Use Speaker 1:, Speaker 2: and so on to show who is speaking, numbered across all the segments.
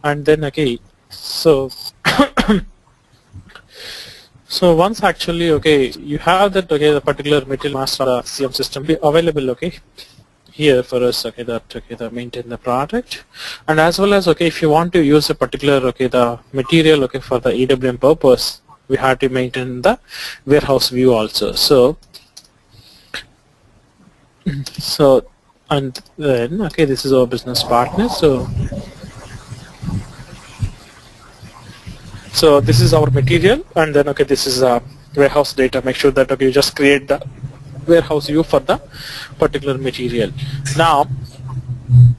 Speaker 1: and then okay, so so once actually okay, you have that okay, the particular material master CM system be available okay here for us okay, that okay, the maintain the product, and as well as okay, if you want to use a particular okay, the material okay for the EWM purpose, we have to maintain the warehouse view also. So and then okay, this is our business partner. So this is our material, and then okay, this is warehouse data. Make sure that okay, you just create the warehouse view for the particular material. Now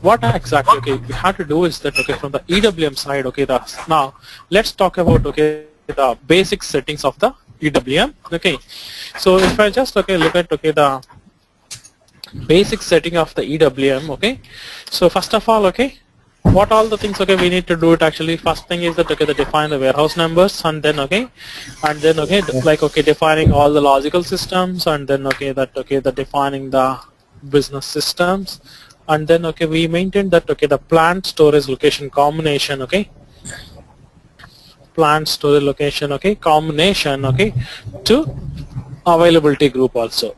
Speaker 1: what exactly okay we have to do is that okay, from the EWM side okay, now let's talk about okay, the basic settings of the EWM. Okay, so if I just okay, look at okay, the basic setting of the EWM. Okay, so first of all okay, what all the things okay we need to do it actually. First thing is that okay, define the warehouse numbers, and then okay, like okay, defining all the logical systems, and then okay, that okay, the defining the business systems, and then okay, we maintain that okay, the plant storage location combination okay, plant storage location okay, combination okay, to availability group also.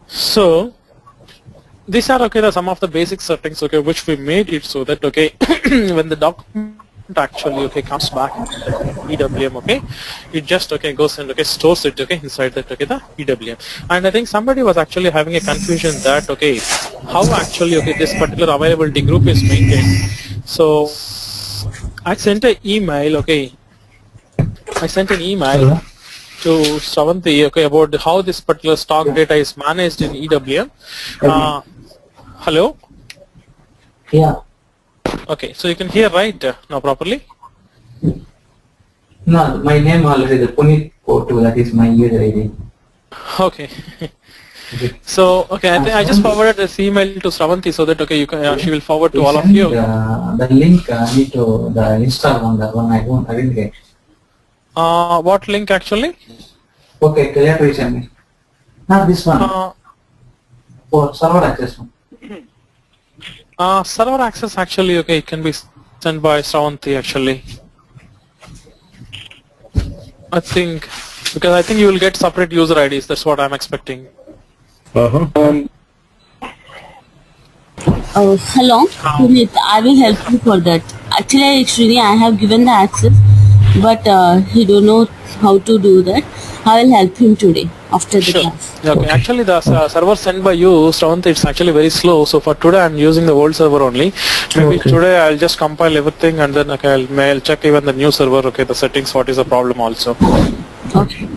Speaker 1: So these are okay, some of the basic settings okay, which we made it so that okay, when the document actually okay comes back EWM okay, it just okay goes and okay stores it okay inside that okay, the EWM. And I think somebody was actually having a confusion that okay, how actually okay this particular availability group is maintained. So I sent an email okay, to Shravanti okay, about how this particular stock data is managed in EWM. Hello?
Speaker 2: Yeah.
Speaker 1: Okay, so you can hear right now properly?
Speaker 2: No, my name already, the Punit Kotu, that is my user ID.
Speaker 1: Okay. So, okay, I think I just forwarded this email to Shravanti so that okay, you can, she will forward to all of you.
Speaker 2: The link need to the install on that one. I didn't get.
Speaker 1: What link actually?
Speaker 2: Okay, clear to send me. Not this one. For server access one.
Speaker 1: Server access actually okay, it can be sent by Shravanti actually. I think because I think you will get separate user IDs. That's what I'm expecting.
Speaker 3: Hello,
Speaker 4: Punit, I will help you for that. Actually, Srini, I have given the access, but he don't know how to do that. I will help him today after the class.
Speaker 1: Okay, actually the server sent by you, Shravanti, it's actually very slow. So for today, I'm using the old server only. Maybe today I'll just compile everything and then okay, I'll check even the new server. Okay, the settings, what is the problem also.
Speaker 4: Okay.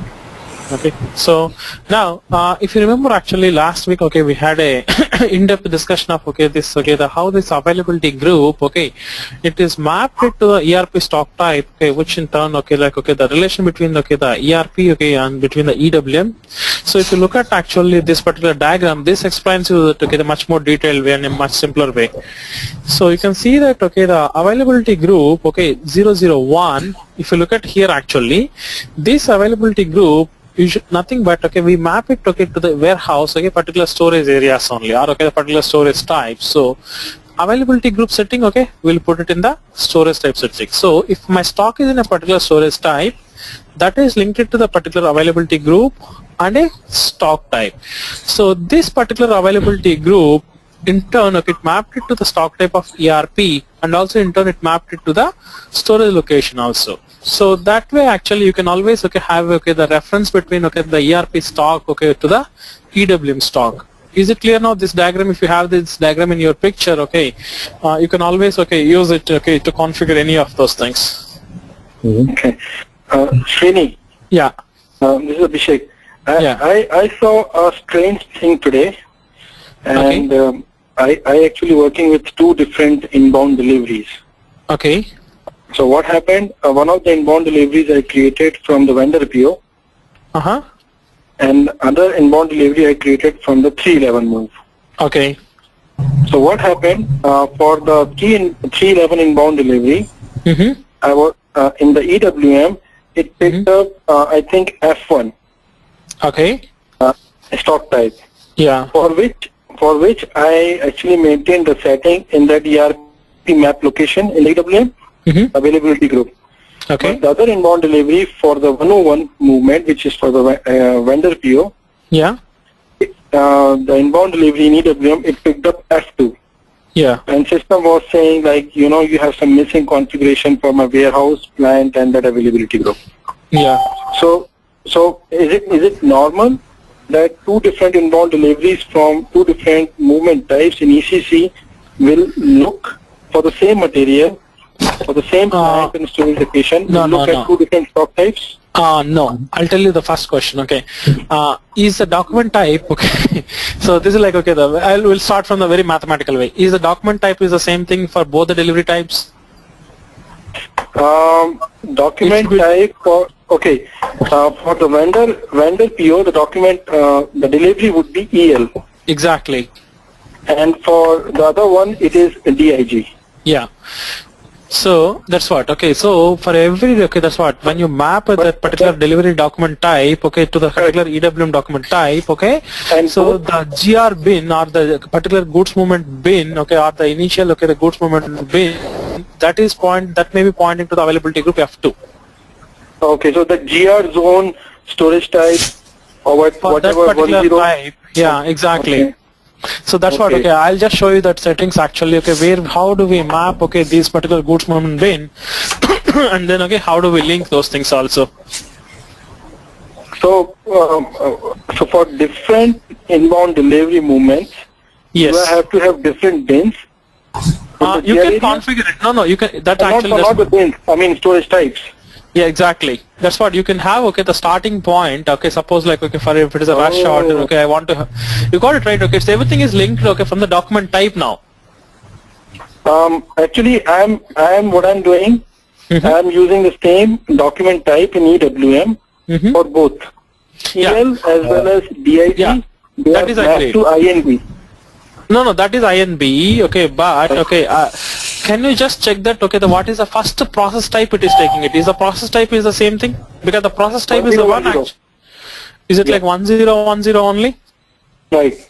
Speaker 1: Okay, so now if you remember actually last week okay, we had a in-depth discussion of okay, this okay, the how this availability group okay, it is mapped to the ERP stock type okay, which in turn okay, like okay, the relation between okay, the ERP okay, and between the EWM. So if you look at actually this particular diagram, this explains you that okay, the much more detailed way and a much simpler way. So you can see that okay, the availability group okay, 001, if you look at here actually, this availability group nothing but okay, we map it okay to the warehouse okay, particular storage areas only, or okay, the particular storage type. So availability group setting okay, we'll put it in the storage type setting. So if my stock is in a particular storage type, that is linked to the particular availability group and a stock type. So this particular availability group in turn okay, it mapped it to the stock type of ERP, and also in turn it mapped it to the storage location also. So that way actually you can always okay, have okay, the reference between okay, the ERP stock okay, to the EWM stock. Is it clear now, this diagram? If you have this diagram in your picture okay, you can always okay, use it okay, to configure any of those things.
Speaker 5: Okay. Srini.
Speaker 1: Yeah.
Speaker 5: This is Abhishek. I saw a strange thing today, and okay. I actually working with two different inbound deliveries.
Speaker 1: Okay.
Speaker 5: So what happened? One of the inbound deliveries I created from the vendor PO. And other inbound delivery I created from the 311 move.
Speaker 1: Okay.
Speaker 5: So what happened for the 311 inbound delivery? I was in the EWM. It picked up I think F1.
Speaker 1: Okay.
Speaker 5: Stock type.
Speaker 1: Yeah.
Speaker 5: For which for which I actually maintain the setting in that ERP map location in EWM availability group.
Speaker 1: Okay.
Speaker 5: But the other inbound delivery for the 101 movement, which is for the vendor PO,
Speaker 1: Yeah.
Speaker 5: the inbound delivery in EWM, it picked up F2.
Speaker 1: Yeah.
Speaker 5: And system was saying like, you know, you have some missing configuration for my warehouse, plant, and that availability group.
Speaker 1: Yeah.
Speaker 5: So is it normal that two different inbound deliveries from two different movement types in ECC will look for the same material, for the same plant and storage location,
Speaker 1: no,
Speaker 5: will look
Speaker 1: no.
Speaker 5: at two different stock types?
Speaker 1: No, I'll tell you the first question. Okay, is the document type okay? So this is like okay. We'll start from the very mathematical way. Is the document type is the same thing for both the delivery types?
Speaker 5: Document type for okay for the vendor PO, the document the delivery would be EL.
Speaker 1: Exactly.
Speaker 5: And for the other one, it is DIG.
Speaker 1: Yeah. So that's what. Okay. So for every okay, that's what. When you map that particular delivery document type, okay, to the particular EWM document type, okay.
Speaker 5: And
Speaker 1: so the GR bin or the particular goods movement bin, okay, or the initial okay, the goods movement bin, that may be pointing to the availability group F2.
Speaker 5: Okay. So the GR zone storage type or
Speaker 1: For
Speaker 5: whatever
Speaker 1: that particular
Speaker 5: 10.
Speaker 1: type. Yeah. Exactly.
Speaker 5: Okay.
Speaker 1: So that's what, okay, I'll just show you that settings actually, okay, how do we map, okay, these particular goods movement bin and then, okay, how do we link those things also?
Speaker 5: So, so for different inbound delivery movements,
Speaker 1: Yes.
Speaker 5: do I have to have different bins?
Speaker 1: You can configure it. No, you can, that actually,
Speaker 5: not the bins, I mean storage types.
Speaker 1: yeah, exactly. That's what you can have, okay, the starting point, okay, suppose like, okay, for if it is a rush shot, okay, I want to, you got it right, okay, so everything is linked, okay, from the document type now.
Speaker 5: Actually, what I'm doing, I'm using the same document type in EWM for both EL as well as DIG.
Speaker 1: Yeah,
Speaker 5: they
Speaker 1: that
Speaker 5: are
Speaker 1: is
Speaker 5: mapped
Speaker 1: agreed.
Speaker 5: to INB.
Speaker 1: No, that is INB, okay, but, okay, can you just check that, okay, what is the first process type it is taking it? Is the process type is the same thing? Because the process type is the one, is it like 1010 only?
Speaker 5: Right.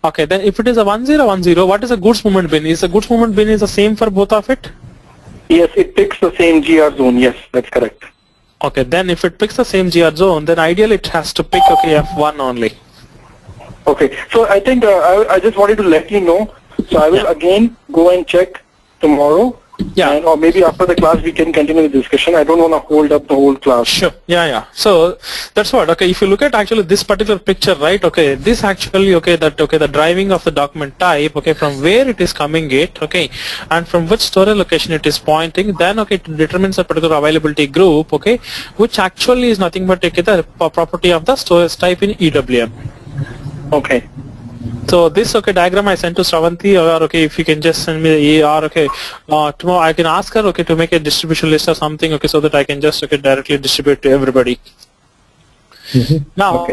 Speaker 1: Okay, then if it is a 1010, what is the goods movement bin? Is the goods movement bin is the same for both of it?
Speaker 5: Yes, it picks the same GR zone, yes, that's correct.
Speaker 1: Okay, then if it picks the same GR zone, then ideally it has to pick, okay, F1 only.
Speaker 5: Okay, so I think I just wanted to let you know, so I will again go and check tomorrow, and, or maybe after the class we can continue the discussion. I don't want to hold up the whole class.
Speaker 1: Sure. Yeah. So that's what. Okay, if you look at actually this particular picture, right? Okay, this actually, okay, that okay, the driving of the document type, okay, from where it is coming it, okay, and from which storage location it is pointing, then okay, it determines a particular availability group, okay, which actually is nothing but okay, the property of the storage type in EWM.
Speaker 5: Okay.
Speaker 1: So this okay diagram I sent to Shravanti, or okay, if you can just send me the or okay, tomorrow I can ask her, okay, to make a distribution list or something, okay, so that I can just okay directly distribute to everybody. Now,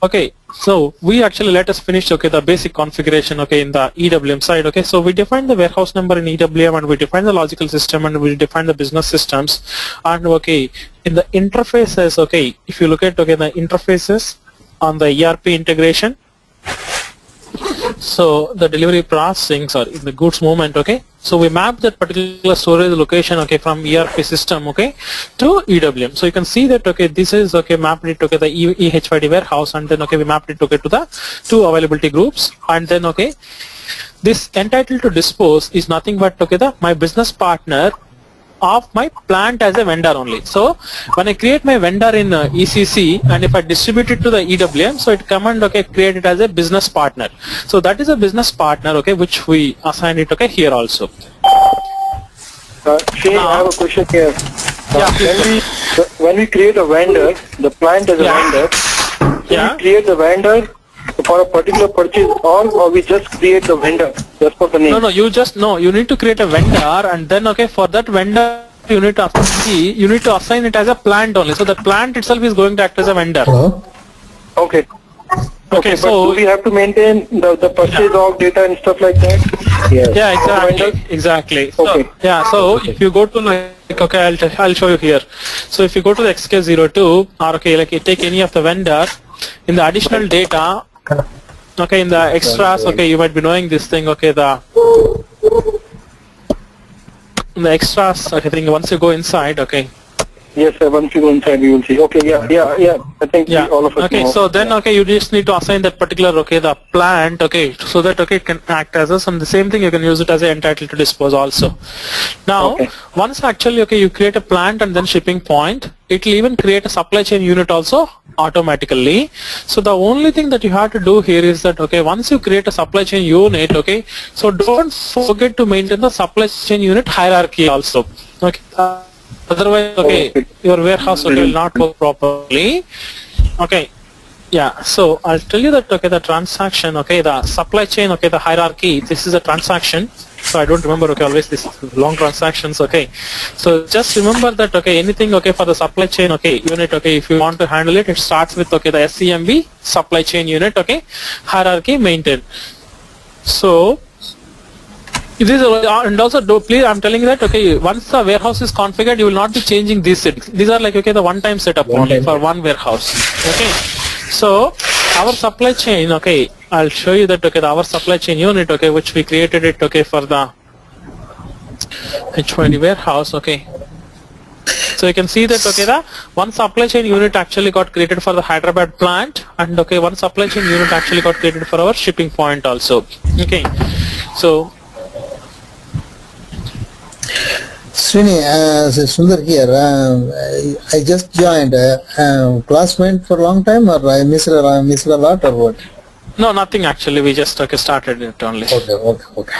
Speaker 1: okay, so we actually let us finish, okay, the basic configuration, okay, in the EWM side, okay. So we define the warehouse number in EWM, and we define the logical system, and we define the business systems, and okay, in the interfaces, okay, if you look at okay the interfaces on the ERP integration. So the delivery processing, sorry, the goods movement, okay. So we map that particular storage location, okay, from ERP system, okay, to EWM. So you can see that, okay, this is okay mapped it to okay, the EHYD warehouse, and then okay we mapped it okay to the two availability groups, and then okay, this entitled to dispose is nothing but okay my business partner of my plant as a vendor only. So when I create my vendor in ECC, and if I distribute it to the EWM, so it command okay create it as a business partner. So that is a business partner, okay, which we assign it okay here also.
Speaker 5: Shane, I have a question here. When we create a vendor, the plant as a vendor, we create the vendor for a particular purchase, or we just create the vendor just for the name?
Speaker 1: No, you need to create a vendor, and then okay for that vendor you need to assign it as a plant only. So the plant itself is going to act as a vendor.
Speaker 5: Okay,
Speaker 1: so
Speaker 5: but do we have to maintain the purchase of data and stuff like that? Yes.
Speaker 1: Yeah, exactly.
Speaker 5: Okay.
Speaker 1: So if you go to like okay, I'll show you here. So if you go to the XK02, or okay, like you take any of the vendor in the additional data. Okay, in the extras, okay, you might be knowing this thing. Okay, in the extras, okay, I think once you go inside, okay.
Speaker 5: Yes, sir. Once you go inside, you will see. Okay, yeah. I think
Speaker 1: Yeah.
Speaker 5: all of us
Speaker 1: Okay,
Speaker 5: know.
Speaker 1: so then, okay, you just need to assign that particular, okay, the plant, okay, so that, okay, it can act as a, and the same thing, you can use it as a entitled to dispose also. Now,
Speaker 5: Okay.
Speaker 1: once actually, okay, you create a plant and then shipping point, it will even create a supply chain unit also automatically. So the only thing that you have to do here is that, okay, once you create a supply chain unit, okay, so don't forget to maintain the supply chain unit hierarchy also. Okay. Otherwise, okay, your warehouse, okay, will not work properly. Okay. Yeah, so I'll tell you that, okay, the transaction, okay, the supply chain, okay, the hierarchy, this is a transaction. So I don't remember, okay, always this long transactions, okay. So just remember that, okay, anything, okay, for the supply chain, okay, unit, okay, if you want to handle it, it starts with, okay, the SCMB, supply chain unit, okay, hierarchy maintain. So, it is, and also please, I'm telling you that, okay, once the warehouse is configured, you will not be changing these settings. These are like, okay, the one-time setup only for one warehouse. Okay. So our supply chain, okay, I'll show you that, okay, our supply chain unit, okay, which we created it, okay, for the H20 warehouse, okay. So you can see that, okay, the one supply chain unit actually got created for the Hyderabad plant, and okay, one supply chain unit actually got created for our shipping point also. Okay. So
Speaker 3: Srini, Sundar here. I just joined. Classmate for a long time, or I missed a lot, or what?
Speaker 1: no, nothing actually. We just, okay, started it only.
Speaker 3: Okay.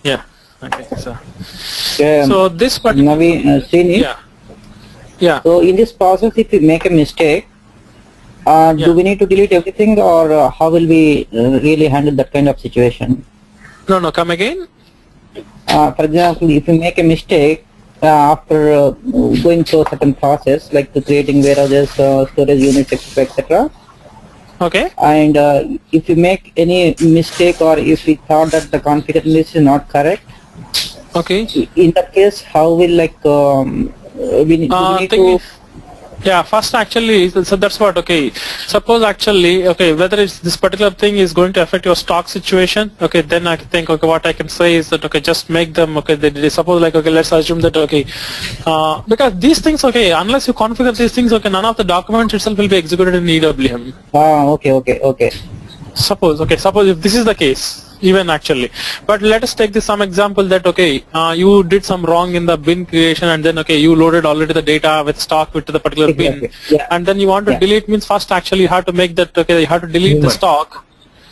Speaker 1: Yeah. Okay. So,
Speaker 6: Yeah,
Speaker 1: so this particular,
Speaker 6: Srini,
Speaker 1: yeah.
Speaker 6: so in this process, if we make a mistake, do we need to delete everything, or how will we really handle that kind of situation?
Speaker 1: No, come again.
Speaker 6: For example, if you make a mistake after going through a certain process, like the creating warehouses, storage units, etc.,
Speaker 1: Okay.
Speaker 6: and if you make any mistake, or if we thought that the configuration list is not correct,
Speaker 1: Okay.
Speaker 6: in that case, how will we need to?
Speaker 1: Yeah, first actually, so that's what, okay, suppose actually, okay, whether it's this particular thing is going to affect your stock situation, okay, then I think, okay, what I can say is that, okay, just make them, okay, they suppose like, okay, let's assume that, okay, because these things, okay, unless you configure these things, okay, none of the documents itself will be executed in EWM.
Speaker 6: Okay.
Speaker 1: Suppose if this is the case, even actually, but let us take this some example that, okay, you did some wrong in the bin creation, and then, okay, you loaded already the data with stock with the particular bin, and then you want to delete, means first actually you have to make that, okay, you have to delete the stock,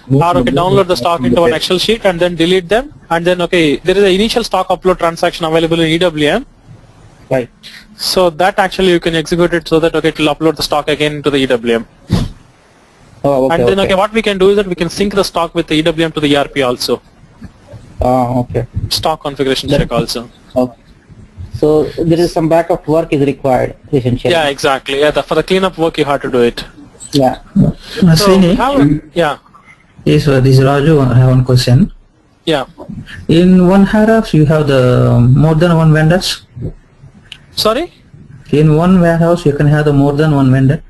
Speaker 1: or, okay, download the stock into an Excel sheet and then delete them, and then, okay, there is an initial stock upload transaction available in EWM.
Speaker 6: Right.
Speaker 1: So that actually you can execute it so that, okay, it will upload the stock again into the EWM. And then, okay, what we can do is that we can sync the stock with the EWM to the ERP also.
Speaker 6: Okay.
Speaker 1: Stock configuration check also.
Speaker 6: Okay. So there is some backup work is required, essentially.
Speaker 1: Yeah, exactly. Yeah, for the cleanup work you have to do it.
Speaker 6: Yeah.
Speaker 1: So,
Speaker 7: Srini,
Speaker 1: yeah.
Speaker 7: yes, this is Raju. I have one question.
Speaker 1: Yeah.
Speaker 7: In one warehouse, you have the more than one vendors.
Speaker 1: Sorry?
Speaker 7: In one warehouse, you can have the more than one vendor.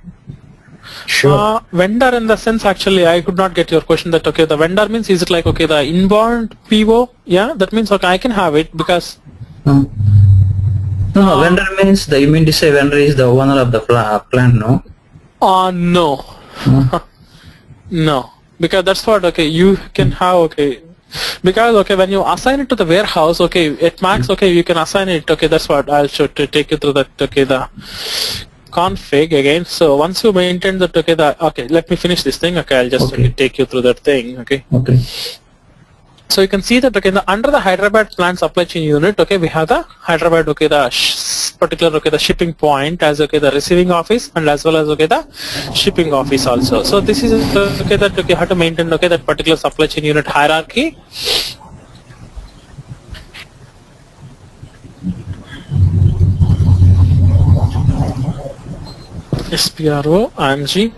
Speaker 3: Sure.
Speaker 1: Vendor in the sense, actually, I could not get your question that, okay, the vendor means, is it like, okay, the inbound PO? Yeah, that means, okay, I can have it because...
Speaker 7: No, vendor means, you mean to say vendor is the owner of the plant, no?
Speaker 1: No. No. Because that's what, okay, you can have, okay, because, okay, when you assign it to the warehouse, okay, at max, okay, you can assign it, okay, that's what I'll show to take you through that, okay, the config again. So once you maintain that, okay, let me finish this thing, okay, I'll just okay, take you through that thing, okay. So you can see that, okay, under the Hyderabad plant supply chain unit, okay, we have the Hyderabad, okay, the particular, okay, the shipping point as, okay, the receiving office, and as well as, okay, the shipping office also. So this is, okay, that, okay, how to maintain, okay, that particular supply chain unit hierarchy. SPRO, IMG.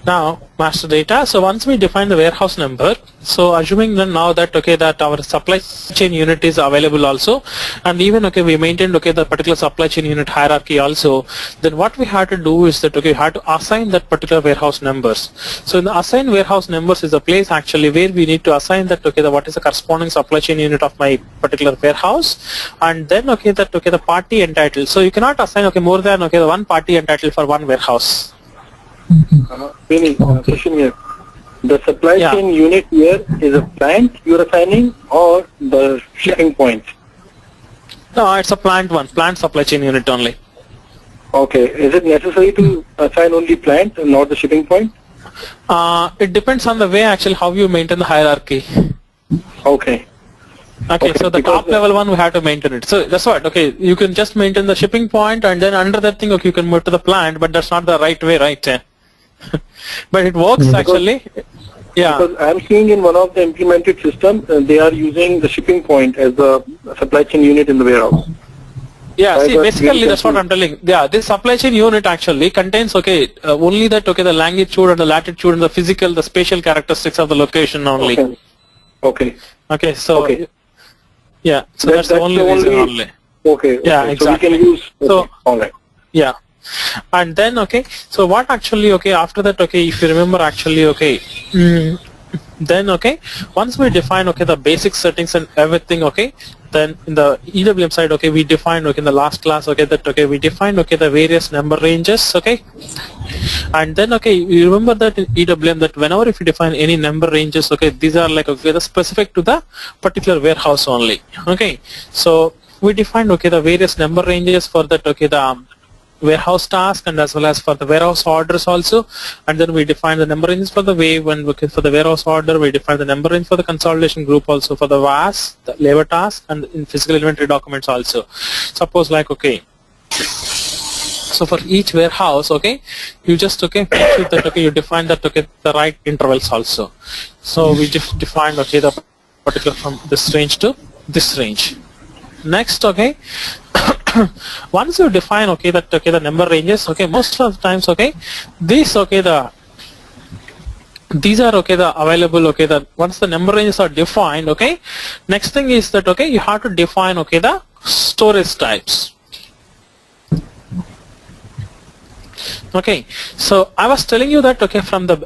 Speaker 1: Now, master data. So once we define the warehouse number, so assuming then now that okay that our supply chain unit is available also, and even okay we maintained okay the particular supply chain unit hierarchy also, then what we had to do is that okay we had to assign that particular warehouse numbers. So in the assign warehouse numbers is a place actually where we need to assign that okay the what is the corresponding supply chain unit of my particular warehouse, and then okay that okay the party entitled. So you cannot assign okay more than okay the one party entitled for one warehouse.
Speaker 5: Question here. The supply
Speaker 1: Yeah.
Speaker 5: chain unit here is a plant you're assigning or the shipping point?
Speaker 1: No, it's a plant supply chain unit only.
Speaker 5: Okay. Is it necessary to assign only plant and not the shipping point?
Speaker 1: It depends on the way actually how you maintain the hierarchy.
Speaker 5: Okay.
Speaker 1: Okay, so the
Speaker 5: because
Speaker 1: top level one we have to maintain it. So that's what. Okay, you can just maintain the shipping point, and then under that thing, okay, you can move to the plant, but that's not the right way, right? But it works actually. Yeah.
Speaker 5: Because I'm seeing in one of the implemented systems, they are using the shipping point as the supply chain unit in the warehouse.
Speaker 1: Yeah,
Speaker 5: Right,
Speaker 1: see,
Speaker 5: but
Speaker 1: basically
Speaker 5: really
Speaker 1: that's what I'm telling. Yeah, this supply chain unit actually contains okay only that okay the longitude and the latitude and the physical, the spatial characteristics of the location only.
Speaker 5: Okay. Okay.
Speaker 1: Okay, so
Speaker 5: Okay.
Speaker 1: yeah, so that's the only reason only.
Speaker 5: Okay.
Speaker 1: Yeah,
Speaker 5: okay.
Speaker 1: exactly.
Speaker 5: So we can use. Okay.
Speaker 1: So-
Speaker 5: all right.
Speaker 1: Yeah, and then okay, so what actually okay after that okay if you remember actually okay. Then okay once we define okay the basic settings and everything okay, then in the EWM side okay we defined okay in the last class okay that okay we defined okay the various number ranges okay, and then okay you remember that in EWM that whenever if you define any number ranges okay these are like okay the specific to the particular warehouse only. Okay, so we defined okay the various number ranges for that okay the warehouse task and as well as for the warehouse orders also, and then we define the number ranges for the wave, and for the warehouse order we define the number range for the consolidation group also for the VAS, the labor task, and in physical inventory documents also. Suppose like okay, so for each warehouse okay you just okay make sure that okay you define that okay the right intervals also. So we just defined okay the particular from this range to this range. Next okay once you define okay that okay the number ranges okay most of the times okay these okay these are okay the available okay that once the number ranges are defined okay, next thing is that okay you have to define okay the storage types. Okay, so I was telling you that okay from the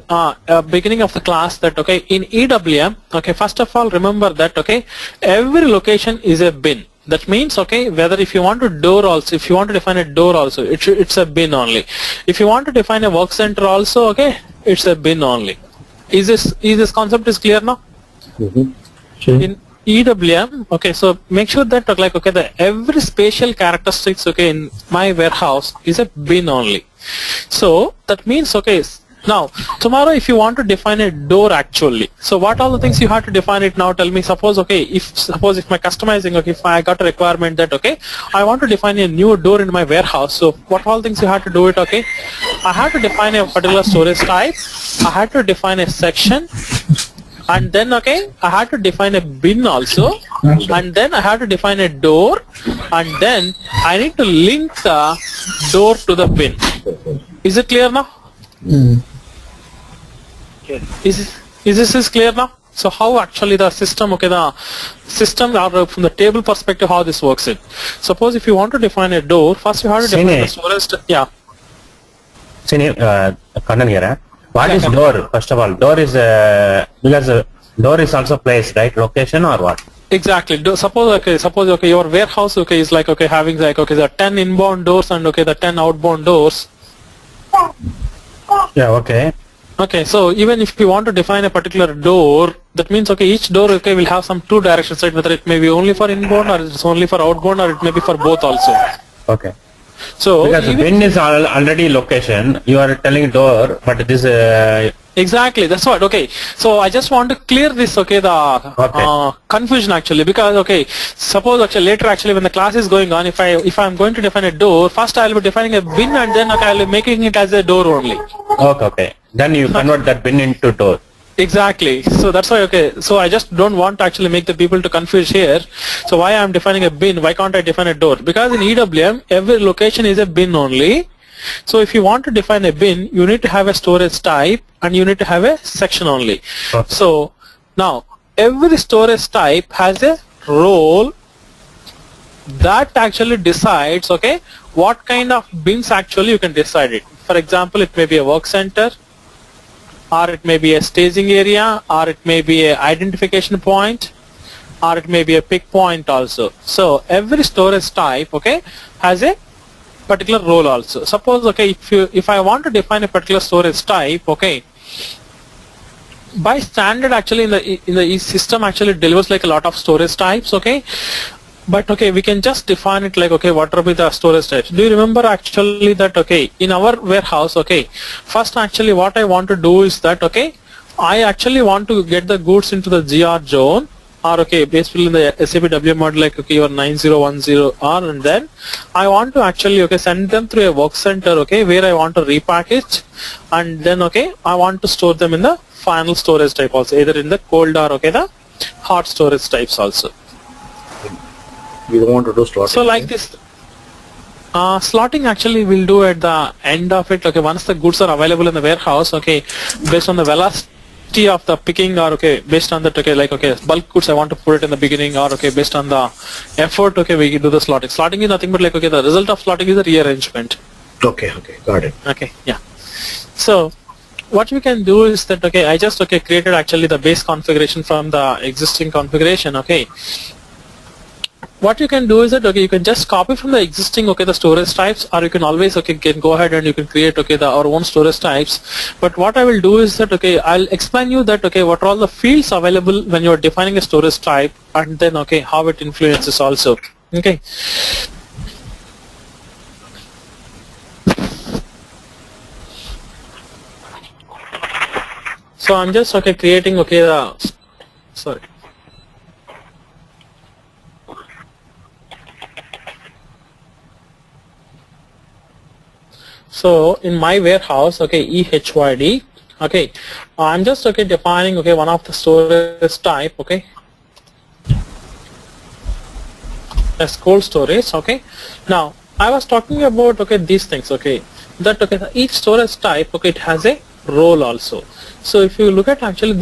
Speaker 1: beginning of the class that okay in EWM okay first of all remember that okay every location is a bin. That means okay whether if you want to door also, if you want to define a door also it's a bin only. If you want to define a work center also okay it's a bin only. Is this concept is clear now?
Speaker 7: Sure.
Speaker 1: In EWM okay so make sure that like okay the every spatial characteristics okay in my warehouse is a bin only. So that means okay now tomorrow if you want to define a door actually, so what all the things you have to define it now, tell me. Suppose okay if my customizing okay if I got a requirement that okay I want to define a new door in my warehouse, so what all things you have to do it okay I have to define a particular storage type, I had to define a section, and then okay I had to define a bin also, and then I had to define a door, and then I need to link the door to the bin. Is it clear now? Is this clear now? So how actually the system okay the system or from the table perspective how this works it. Suppose if you want to define a door, first you have to define the storage. Yeah.
Speaker 8: Kannan here. What is door? First of all, door is because door is also place, right? Location or what?
Speaker 1: Exactly. Suppose okay your warehouse okay is like okay having like okay the 10 inbound doors and okay the 10 outbound doors.
Speaker 8: Yeah. Okay.
Speaker 1: Okay, so even if you want to define a particular door, that means okay each door okay will have some two directions, right? Whether it may be only for inbound or it's only for outbound or it may be for both also.
Speaker 8: Okay.
Speaker 1: So
Speaker 8: because bin is already location, you are telling door, but this
Speaker 1: exactly that's what. Okay, so I just want to clear this okay the confusion actually, because okay suppose actually later actually when the class is going on, if I'm going to define a door, first I'll be defining a bin and then okay I'll be making it as a door only.
Speaker 8: Okay. Then you convert that bin into door.
Speaker 1: Exactly. So that's why okay. So I just don't want to actually make the people to confuse here. So why I'm defining a bin? Why can't I define a door? Because in EWM every location is a bin only, So if you want to define a bin, you need to have a storage type and you need to have a section only.
Speaker 8: Okay.
Speaker 1: So now every storage type has a role that actually decides, okay, what kind of bins actually you can decide it. For example, it may be a work center, or it may be a staging area, or it may be a identification point, or it may be a pick point also. So every storage type, okay, has a particular role also. Suppose, okay, if I want to define a particular storage type, okay, by standard actually in the system actually delivers like a lot of storage types, okay, but okay, we can just define it like, okay, what will be the storage types. Do you remember actually that, okay, in our warehouse, okay, first actually what I want to do is that, okay, I actually want to get the goods into the GR zone, or okay, basically in the SAP WM model, like, okay, your 9010 R, and then I want to actually, okay, send them through a work center, okay, where I want to repackage, and then, okay, I want to store them in the final storage type also, either in the cold or, okay, the hot storage types also.
Speaker 9: We don't want to do slotting.
Speaker 1: So like this, slotting actually we'll do at the end of it, okay, once the goods are available in the warehouse, okay, based on the velocity of the picking, or okay, based on that, okay, like, okay, bulk goods I want to put it in the beginning, or okay, based on the effort, okay, we do the slotting. Slotting is nothing but like, okay, the result of slotting is a rearrangement.
Speaker 9: Okay, got it.
Speaker 1: Okay, yeah. So what we can do is that, okay, I just, okay, created actually the base configuration from the existing configuration, okay. What you can do is that, okay, you can just copy from the existing, okay, the storage types, or you can always, okay, can go ahead and you can create, okay, our own storage types. But what I will do is that, okay, I'll explain you that, okay, what are all the fields available when you are defining a storage type, and then, okay, how it influences also. Okay. So I'm just, okay, creating, okay, sorry. So in my warehouse, okay, EHYD, okay, I'm just, okay, defining, okay, one of the storage type, okay, as cold storage, okay. Now I was talking about, okay, these things, okay, that, okay, each storage type, okay, it has a role also. So if you look at actually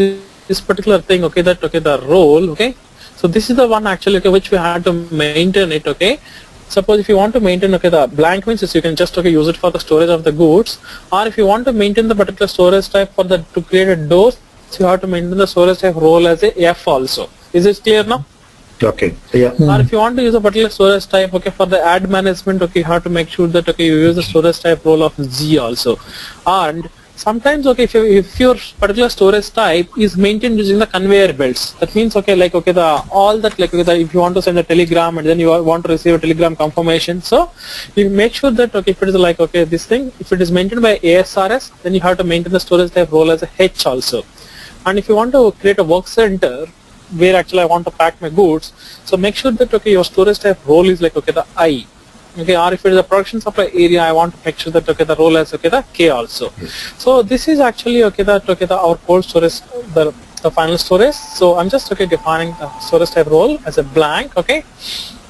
Speaker 1: this particular thing, okay, that, okay, the role, okay, so this is the one actually, okay, which we had to maintain it, okay. Suppose if you want to maintain, okay, the blank means you can just, okay, use it for the storage of the goods, or if you want to maintain the particular storage type for the to create a dose, you have to maintain the storage type role as a F also. Is it clear now?
Speaker 9: Okay, yeah.
Speaker 1: Or if you want to use a particular storage type, okay, for the ad management, okay, you have to make sure that, okay, you use the storage type role of G also. And sometimes, okay, if your particular storage type is maintained using the conveyor belts, that means, okay, like, okay, all that, like, okay, if you want to send a telegram and then you want to receive a telegram confirmation, so you make sure that, okay, if it is like, okay, this thing, if it is maintained by ASRS, then you have to maintain the storage type role as a H also. And if you want to create a work center where actually I want to pack my goods, so make sure that, okay, your storage type role is like, okay, the I. Okay, or if it is a production supply area, I want to make sure that, okay, the role as, okay, the K also. So this is actually, okay, that, okay, our cold storage, the final storage. So I'm just, okay, defining the storage type role as a blank, okay,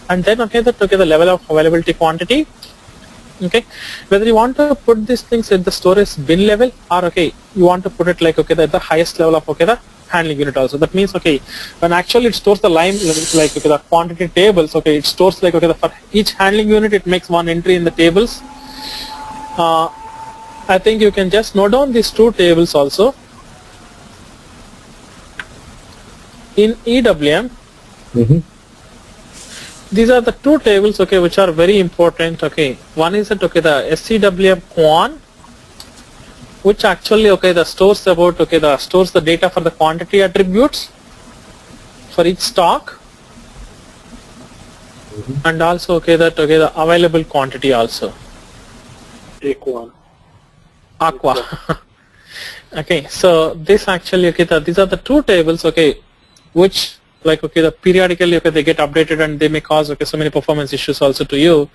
Speaker 1: and then, okay, that, okay, the level of availability quantity, okay, whether you want to put these things at the storage bin level, or okay, you want to put it like, okay, at the highest level of, okay, the handling unit also. That means, okay, when actually it stores the line, like, okay, the quantity tables, okay, it stores like, okay, for each handling unit it makes one entry in the tables. I think you can just note down these two tables also. In EWM, these are the two tables, okay, which are very important, okay. One is that, okay, the SCWM quan, which actually, okay, the stores about, okay, the stores the data for the quantity attributes for each stock, and also, okay, that, okay, the available quantity also. Aqua. Okay, so this actually, okay, these are the two tables, okay, which, like, okay, the periodically, okay, they get updated and they may cause, okay, so many performance issues also to you.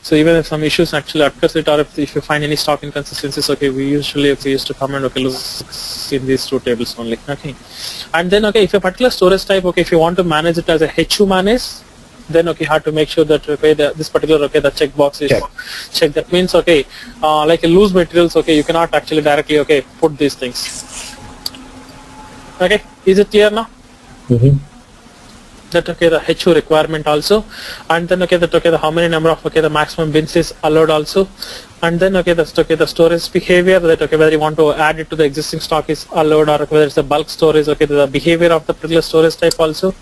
Speaker 1: So even if some issues actually occurs, it, or if you find any stock inconsistencies, okay, we usually, if we used to comment, okay, look in these two tables only, okay. And then, okay, if a particular storage type, okay, if you want to manage it as a HU manage, then okay, you have to make sure that okay, this particular okay, the checkbox is checked. That means okay, like a loose materials, okay, you cannot actually directly okay put these things. Okay, is it clear now? That okay, the HU requirement also, and then okay, that okay, the how many number of okay, the maximum bins is allowed also, and then okay, that's okay, the storage behavior, that okay, whether you want to add it to the existing stock is allowed, or whether it's a bulk storage, okay, the behavior of the particular storage type also,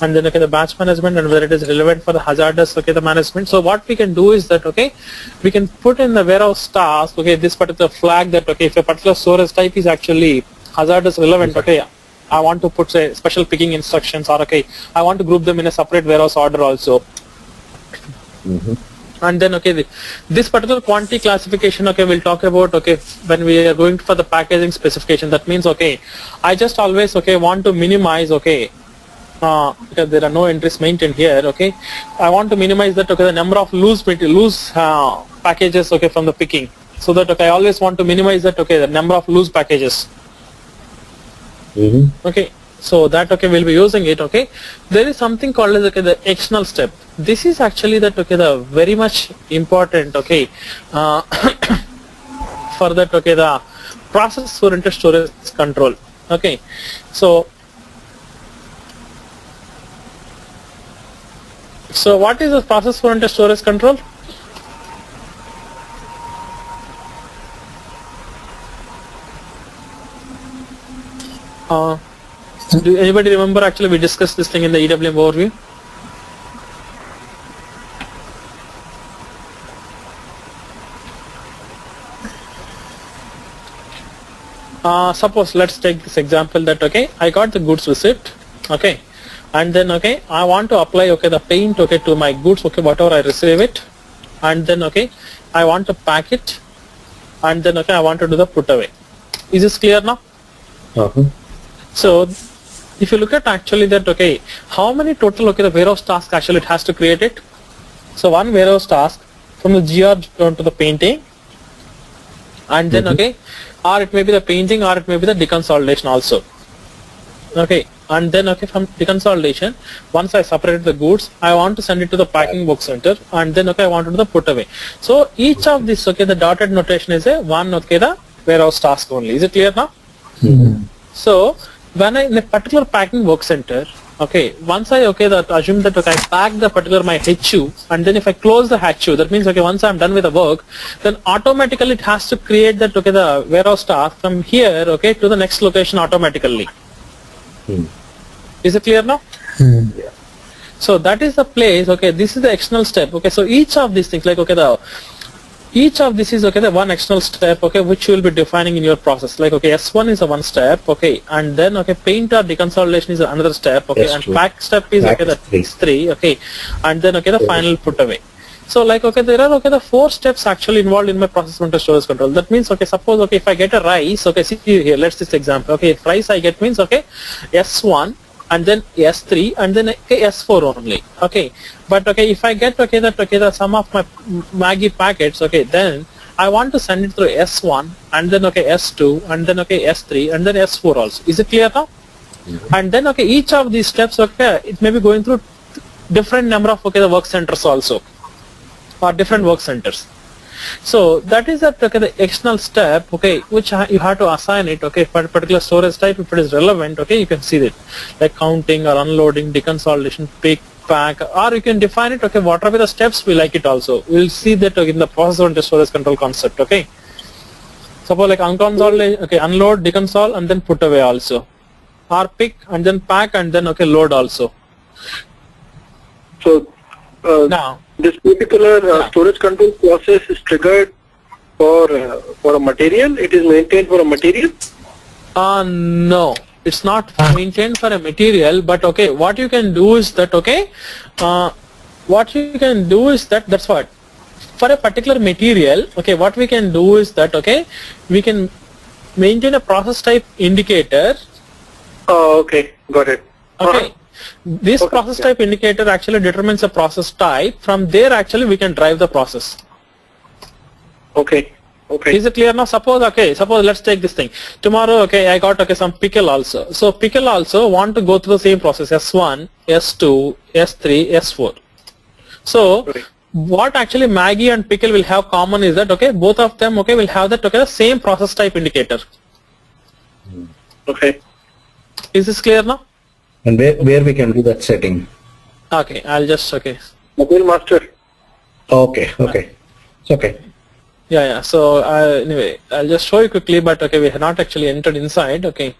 Speaker 1: and then okay, the batch management, and whether it is relevant for the hazardous okay, the management. So what we can do is that okay, we can put in the warehouse task okay, this particular flag that okay, if a particular storage type is actually hazardous relevant, okay, I want to put say special picking instructions, or okay, I want to group them in a separate warehouse order also. And then okay, this particular quantity classification okay, we'll talk about okay when we are going for the packaging specification. That means okay, I just always okay want to minimize okay, because there are no entries maintained here. Okay, I want to minimize that okay, the number of loose packages okay from the picking, so that okay, I always want to minimize that okay, the number of loose packages. Okay, so that okay, we'll be using it. Okay, there is something called as okay, the external step. This is actually that okay, the very much important okay, for that okay, the process oriented storage control. Okay, so what is the process oriented storage control? Do anybody remember actually we discussed this thing in the EWM overview? Suppose let's take this example that okay, I got the goods receipt, okay, and then okay, I want to apply okay the paint okay to my goods okay, whatever I receive it, and then okay, I want to pack it, and then okay, I want to do the put away. Is this clear now? So if you look at actually that okay, how many total okay the warehouse task actually it has to create it. So one warehouse task from the GR down to the painting, and then okay, or it may be the painting, or it may be the deconsolidation also. Okay, and then okay, from deconsolidation, once I separated the goods, I want to send it to the packing box center, and then okay, I want to do the put away. So each of this okay, the dotted notation is a one okay, the warehouse task only. Is it clear now? So when I in a particular packing work center, okay, once I okay that assume that okay, I pack the particular my HU, and then if I close the HU, that means okay, once I'm done with the work, then automatically it has to create that okay, the warehouse task from here okay to the next location automatically. Is it clear now? So that is the place okay, this is the external step. Okay, so each of these things like okay, each of this is okay, the one external step okay, which you will be defining in your process. Like okay, S1 is a one step okay, and then okay, paint or deconsolidation is another step okay, and pack step is okay, the three okay, and then okay, the final put away. So like okay, there are okay, the 4 steps actually involved in my process oriented storage control. That means okay, suppose okay, if I get a rice okay, see here, let's this example okay, if rice I get means okay, S1 and then S3 and then okay, S4 only okay, but okay, if I get okay that okay, the sum of my Maggi packets okay, then I want to send it through S1 and then okay, S2 and then okay, S3 and then S4 also. Is it clear now? And then okay, each of these steps okay, it may be going through different number of okay, the work centers also, or different work centers. So that is that okay, the external step okay, which you have to assign it okay, for a particular storage type. If it is relevant okay, you can see it like counting or unloading, deconsolidation, pick, pack, or you can define it okay, what are the steps we like it also. We'll see that okay, in the process oriented storage control concept. Okay, suppose like unconsolidate okay, unload, deconsol and then put away also, or pick and then pack and then okay, load also.
Speaker 5: So
Speaker 1: now
Speaker 5: this particular storage control process is triggered for a material. It is maintained for a material.
Speaker 1: No, it's not maintained for a material, but okay, what you can do is that okay, that's what for a particular material okay, what we can do is that okay, we can maintain a process type indicator.
Speaker 5: Oh, okay, got it.
Speaker 1: Okay. This
Speaker 5: Okay,
Speaker 1: process type indicator actually determines the process type. From there actually we can drive the process.
Speaker 5: Okay. Okay.
Speaker 1: Is it clear now? Suppose let's take this thing. Tomorrow okay, I got okay, some pickle also. So pickle also want to go through the same process, S1, S2, S3, S4. So what actually Maggie and Pickle will have common is that, okay, both of them, okay, will have that, okay, the same process type indicator.
Speaker 5: Okay.
Speaker 1: Is this clear now?
Speaker 9: And where we can do that setting?
Speaker 1: Okay, I'll just, okay.
Speaker 5: Mobile master.
Speaker 9: Okay, okay. It's okay.
Speaker 1: Yeah. So anyway, I'll just show you quickly, but okay, we have not actually entered inside, okay.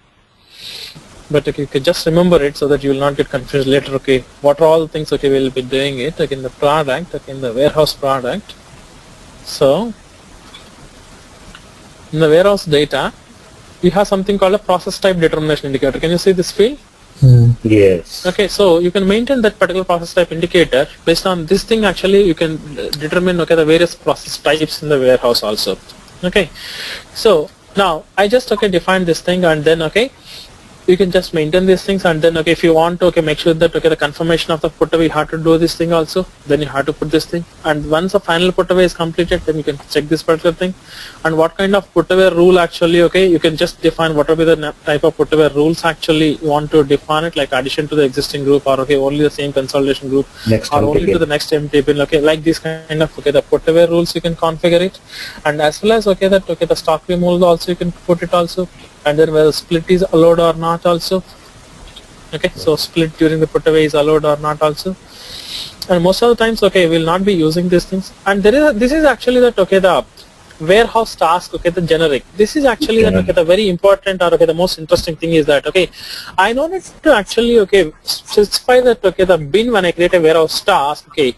Speaker 1: But okay, you can just remember it so that you will not get confused later, okay. What are all the things, okay, we'll be doing it, okay, in the product, okay, in the warehouse product. So, in the warehouse data, we have something called a process type determination indicator. Can you see this field?
Speaker 9: Yes.
Speaker 1: Okay, so you can maintain that particular process type indicator. Based on this thing, actually, you can determine, okay, the various process types in the warehouse also. Okay, so now I just, okay, define this thing, and then, okay, you can just maintain these things, and then, okay, if you want to, okay, make sure that, okay, the confirmation of the putaway, you have to do this thing also, then you have to put this thing, and once the final putaway is completed, then you can check this particular thing. And what kind of putaway rule actually, okay, you can just define whatever the type of putaway rules actually you want to define it, like addition to the existing group, or okay, only the same consolidation group,
Speaker 9: Next
Speaker 1: or
Speaker 9: empty
Speaker 1: only to
Speaker 9: bin.
Speaker 1: the next empty bin, okay, like this kind of, okay, the putaway rules you can configure it, and as well as, okay, that, okay, the stock removal also you can put it also, and then whether split is allowed or not also. Okay, so split during the putaway is allowed or not also. And most of the times, okay, we'll not be using these things. And there is this is actually that, okay, the warehouse task, okay, the generic. This is actually that, okay, the very important, or okay, the most interesting thing is that, okay, I don't need to actually, okay, specify that, okay, the bin when I create a warehouse task, okay,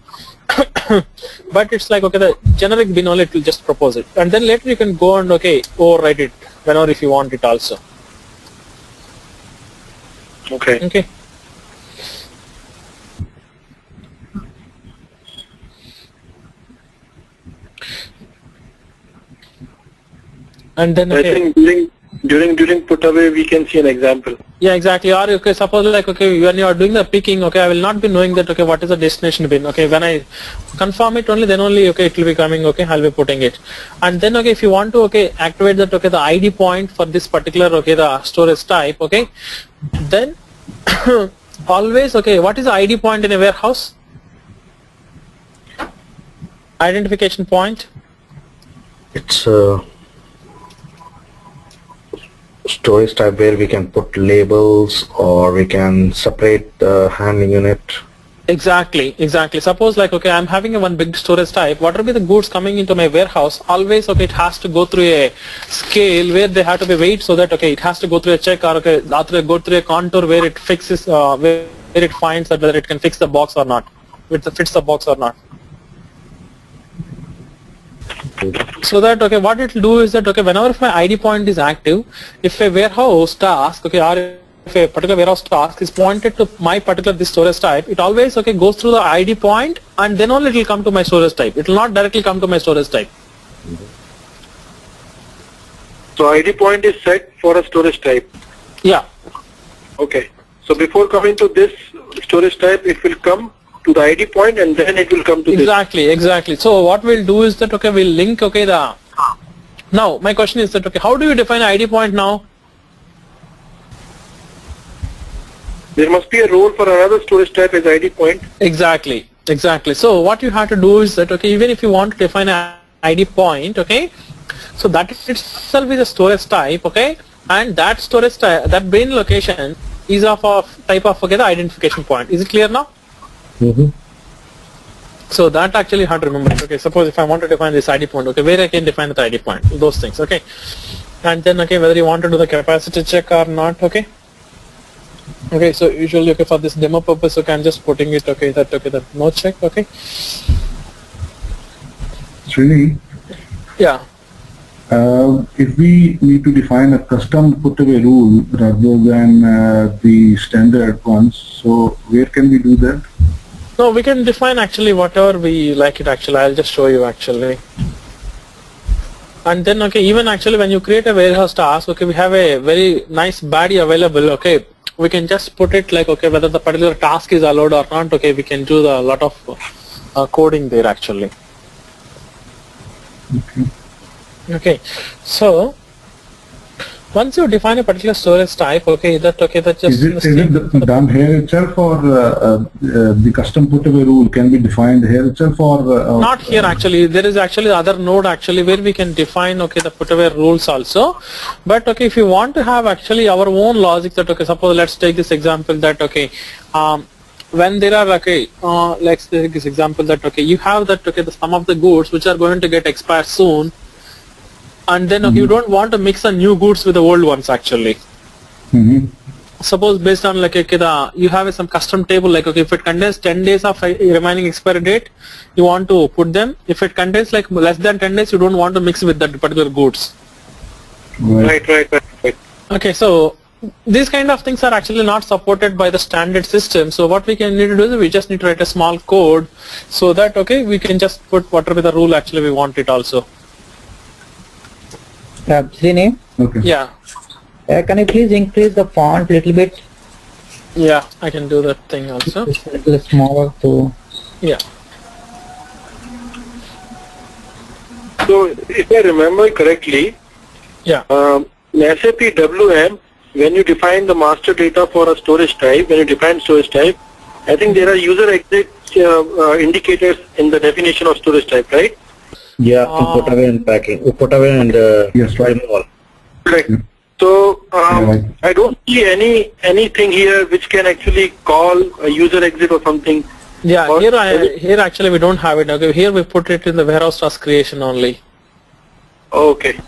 Speaker 1: but it's like, okay, the generic bin only, it will just propose it, and then later you can go and, okay, override it whenever if you want it also.
Speaker 5: Okay.
Speaker 1: Okay. And then,
Speaker 5: I
Speaker 1: okay,
Speaker 5: think during putaway we can see an example.
Speaker 1: yeah, exactly. Or okay, suppose like, okay, when you are doing the picking, okay, I will not be knowing that, okay, what is the destination bin. Okay, when I confirm it only, then only, okay, it will be coming, okay, I'll be putting it. And then, okay, if you want to, okay, activate that, okay, the ID point for this particular, okay, the storage type, okay, then always, okay, what is the ID point in a warehouse? Identification point.
Speaker 9: It's storage type where we can put labels, or we can separate the handling unit.
Speaker 1: Exactly. Suppose like, okay, I'm having a one big storage type. What will be the goods coming into my warehouse? Always, okay, it has to go through a scale where they have to be weighed, so that, okay, it has to go through a check, or okay, after go through a contour where it fixes, where it finds that whether it can fix the box or not, whether it fits the box or not. So that, okay, what it will do is that, okay, whenever if my ID point is active, if a warehouse task, okay, or if a particular warehouse task is pointed to my particular this storage type, it always, okay, goes through the ID point, and then only it will come to my storage type. It will not directly come to my storage type.
Speaker 5: So ID point is set for a storage type.
Speaker 1: Yeah.
Speaker 5: Okay. So before coming to this storage type, it will come to the ID point, and then it will come to
Speaker 1: Exactly. So what we'll do is that, okay, we'll link, okay, the, now my question is that, okay, how do you define ID point now?
Speaker 5: There must be a role for another storage type as ID point.
Speaker 1: Exactly. So what you have to do is that, okay, even if you want to define an ID point, okay, so that itself is a storage type, okay, and that storage type, that bin location is of a type of, okay, the identification point. Is it clear now? So that actually you have to remember. Okay, suppose if I want to define this ID point, okay, where I can define the ID point, those things, okay, and then, okay, whether you want to do the capacity check or not, okay. Okay, so usually, okay, for this demo purpose, okay, I'm just putting it, okay, that, okay, that no check, okay.
Speaker 10: Srini,
Speaker 1: Yeah.
Speaker 10: if we need to define a custom putaway rule rather than the standard ones, so where can we do that?
Speaker 1: No, we can define actually whatever we like it actually. I'll just show you actually. And then, okay, even actually when you create a warehouse task, okay, we have a very nice body available, okay. We can just put it like, okay, whether the particular task is allowed or not, okay, we can do a lot of coding there actually. Okay, so once you define a particular storage type, okay, that just
Speaker 10: Is it done here itself, or the custom putaway rule can be defined here itself, or
Speaker 1: not here actually. There is actually other node actually where we can define the putaway rules also. But okay, if you want to have actually our own logic, that okay, suppose let's take this example that okay, when there are let's take this example that okay, you have that okay, the some of the goods which are going to get expired soon, and then okay, you don't want to mix the new goods with the old ones actually. Suppose based on like okay, you have some custom table like okay, if it contains 10 days of remaining expiry date, you want to put them. If it contains like less than 10 days, you don't want to mix with that particular goods.
Speaker 5: Right.
Speaker 1: Okay, so these kind of things are actually not supported by the standard system. So what we can need to do is we just need to write a small code so that okay, we can just put whatever the rule actually we want it also.
Speaker 6: Srini,
Speaker 10: okay?
Speaker 1: Yeah.
Speaker 6: Can you please increase the font a little bit?
Speaker 1: Yeah, I can do that thing also.
Speaker 6: It's a little smaller too.
Speaker 1: Yeah.
Speaker 5: So if I remember correctly,
Speaker 1: Yeah.
Speaker 5: In SAP EWM, when you define the master data for a storage type, when you define storage type, I think there are user exit indicators in the definition of storage type, right?
Speaker 9: Yeah, Putaway and packing. Putaway and
Speaker 10: Yes, right.
Speaker 9: removal.
Speaker 5: Correct.
Speaker 10: Yeah.
Speaker 5: So
Speaker 10: right.
Speaker 5: I don't see anything here which can actually call a user exit or something.
Speaker 1: Yeah,
Speaker 5: Or-
Speaker 1: here actually we don't have it. Okay, here we put it in the warehouse task creation only.
Speaker 5: Okay.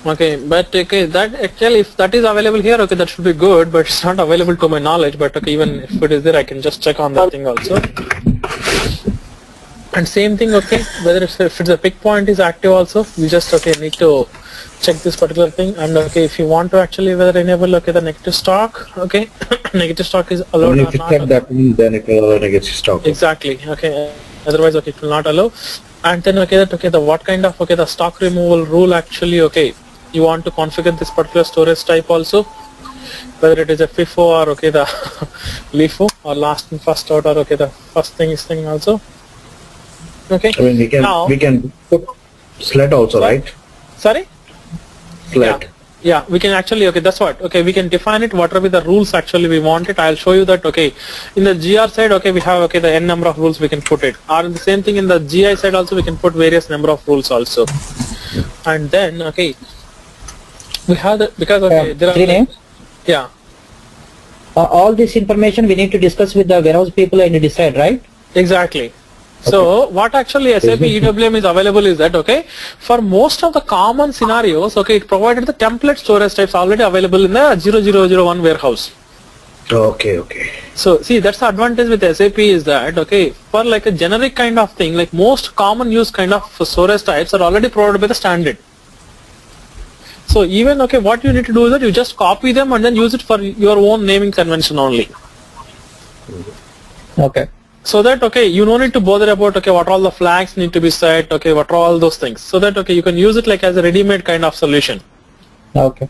Speaker 1: Okay, but okay, that actually if that is available here, okay, that should be good, but it's not available to my knowledge. But okay, even if it is there, I can just check on that thing also. And same thing, okay, whether if it's a pick point is active also, we just okay need to check this particular thing. And okay, if you want to actually whether enable okay the negative stock, okay, negative stock is allowed
Speaker 9: Only
Speaker 1: or
Speaker 9: if you
Speaker 1: not.
Speaker 9: check that, then it will allow negative stock.
Speaker 1: Exactly. Okay. Otherwise, okay, it will not allow. And then okay, that okay, the what kind of okay the stock removal rule actually okay, you want to configure this particular storage type also, whether it is a FIFO or okay the LIFO or last and first out or okay the first thing is thing also. Okay.
Speaker 9: I mean, we can put sled also, right?
Speaker 1: Sorry.
Speaker 9: Sled.
Speaker 1: Yeah, we can actually, okay, that's what, okay, we can define it, whatever the rules actually we want it. I'll show you that, okay, in the GR side, okay, we have, okay, the n number of rules we can put it. Or the same thing in the GI side also, we can put various number of rules also. And then, okay, we have the, because, okay, there are,
Speaker 6: Srini,
Speaker 1: yeah,
Speaker 6: all this information we need to discuss with the warehouse people and decide, right?
Speaker 1: exactly. So what actually SAP EWM is available is that, okay, for most of the common scenarios, okay, it provided the template storage types already available in the 0001 warehouse.
Speaker 9: Okay.
Speaker 1: So see, that's the advantage with SAP is that, okay, for like a generic kind of thing, like most common use kind of storage types are already provided by the standard. So even, okay, what you need to do is that you just copy them and then use it for your own naming convention only.
Speaker 6: Okay.
Speaker 1: So that, okay, you don't need to bother about, okay, what all the flags need to be set, okay, what are all those things. So that, okay, you can use it like as a ready-made kind of solution.
Speaker 6: Okay.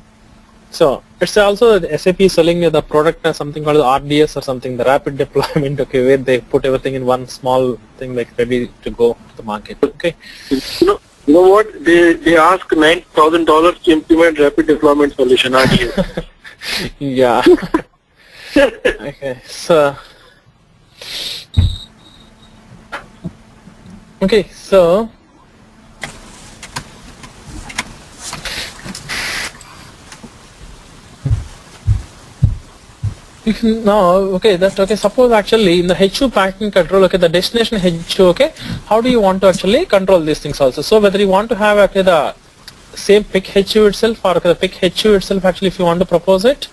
Speaker 1: So it's also the SAP is selling the product as something called the RDS or something, the rapid deployment, okay, where they put everything in one small thing like ready to go to the market. Okay.
Speaker 5: You know what? They ask $9,000 to implement rapid deployment solution. RDS.
Speaker 1: Yeah. Okay. So. Okay, so you can now, okay, that's okay. Suppose actually in the HU packing control, okay, the destination HU, okay, how do you want to actually control these things also? So whether you want to have actually the same pick HU itself or okay, the pick HU itself actually if you want to propose it,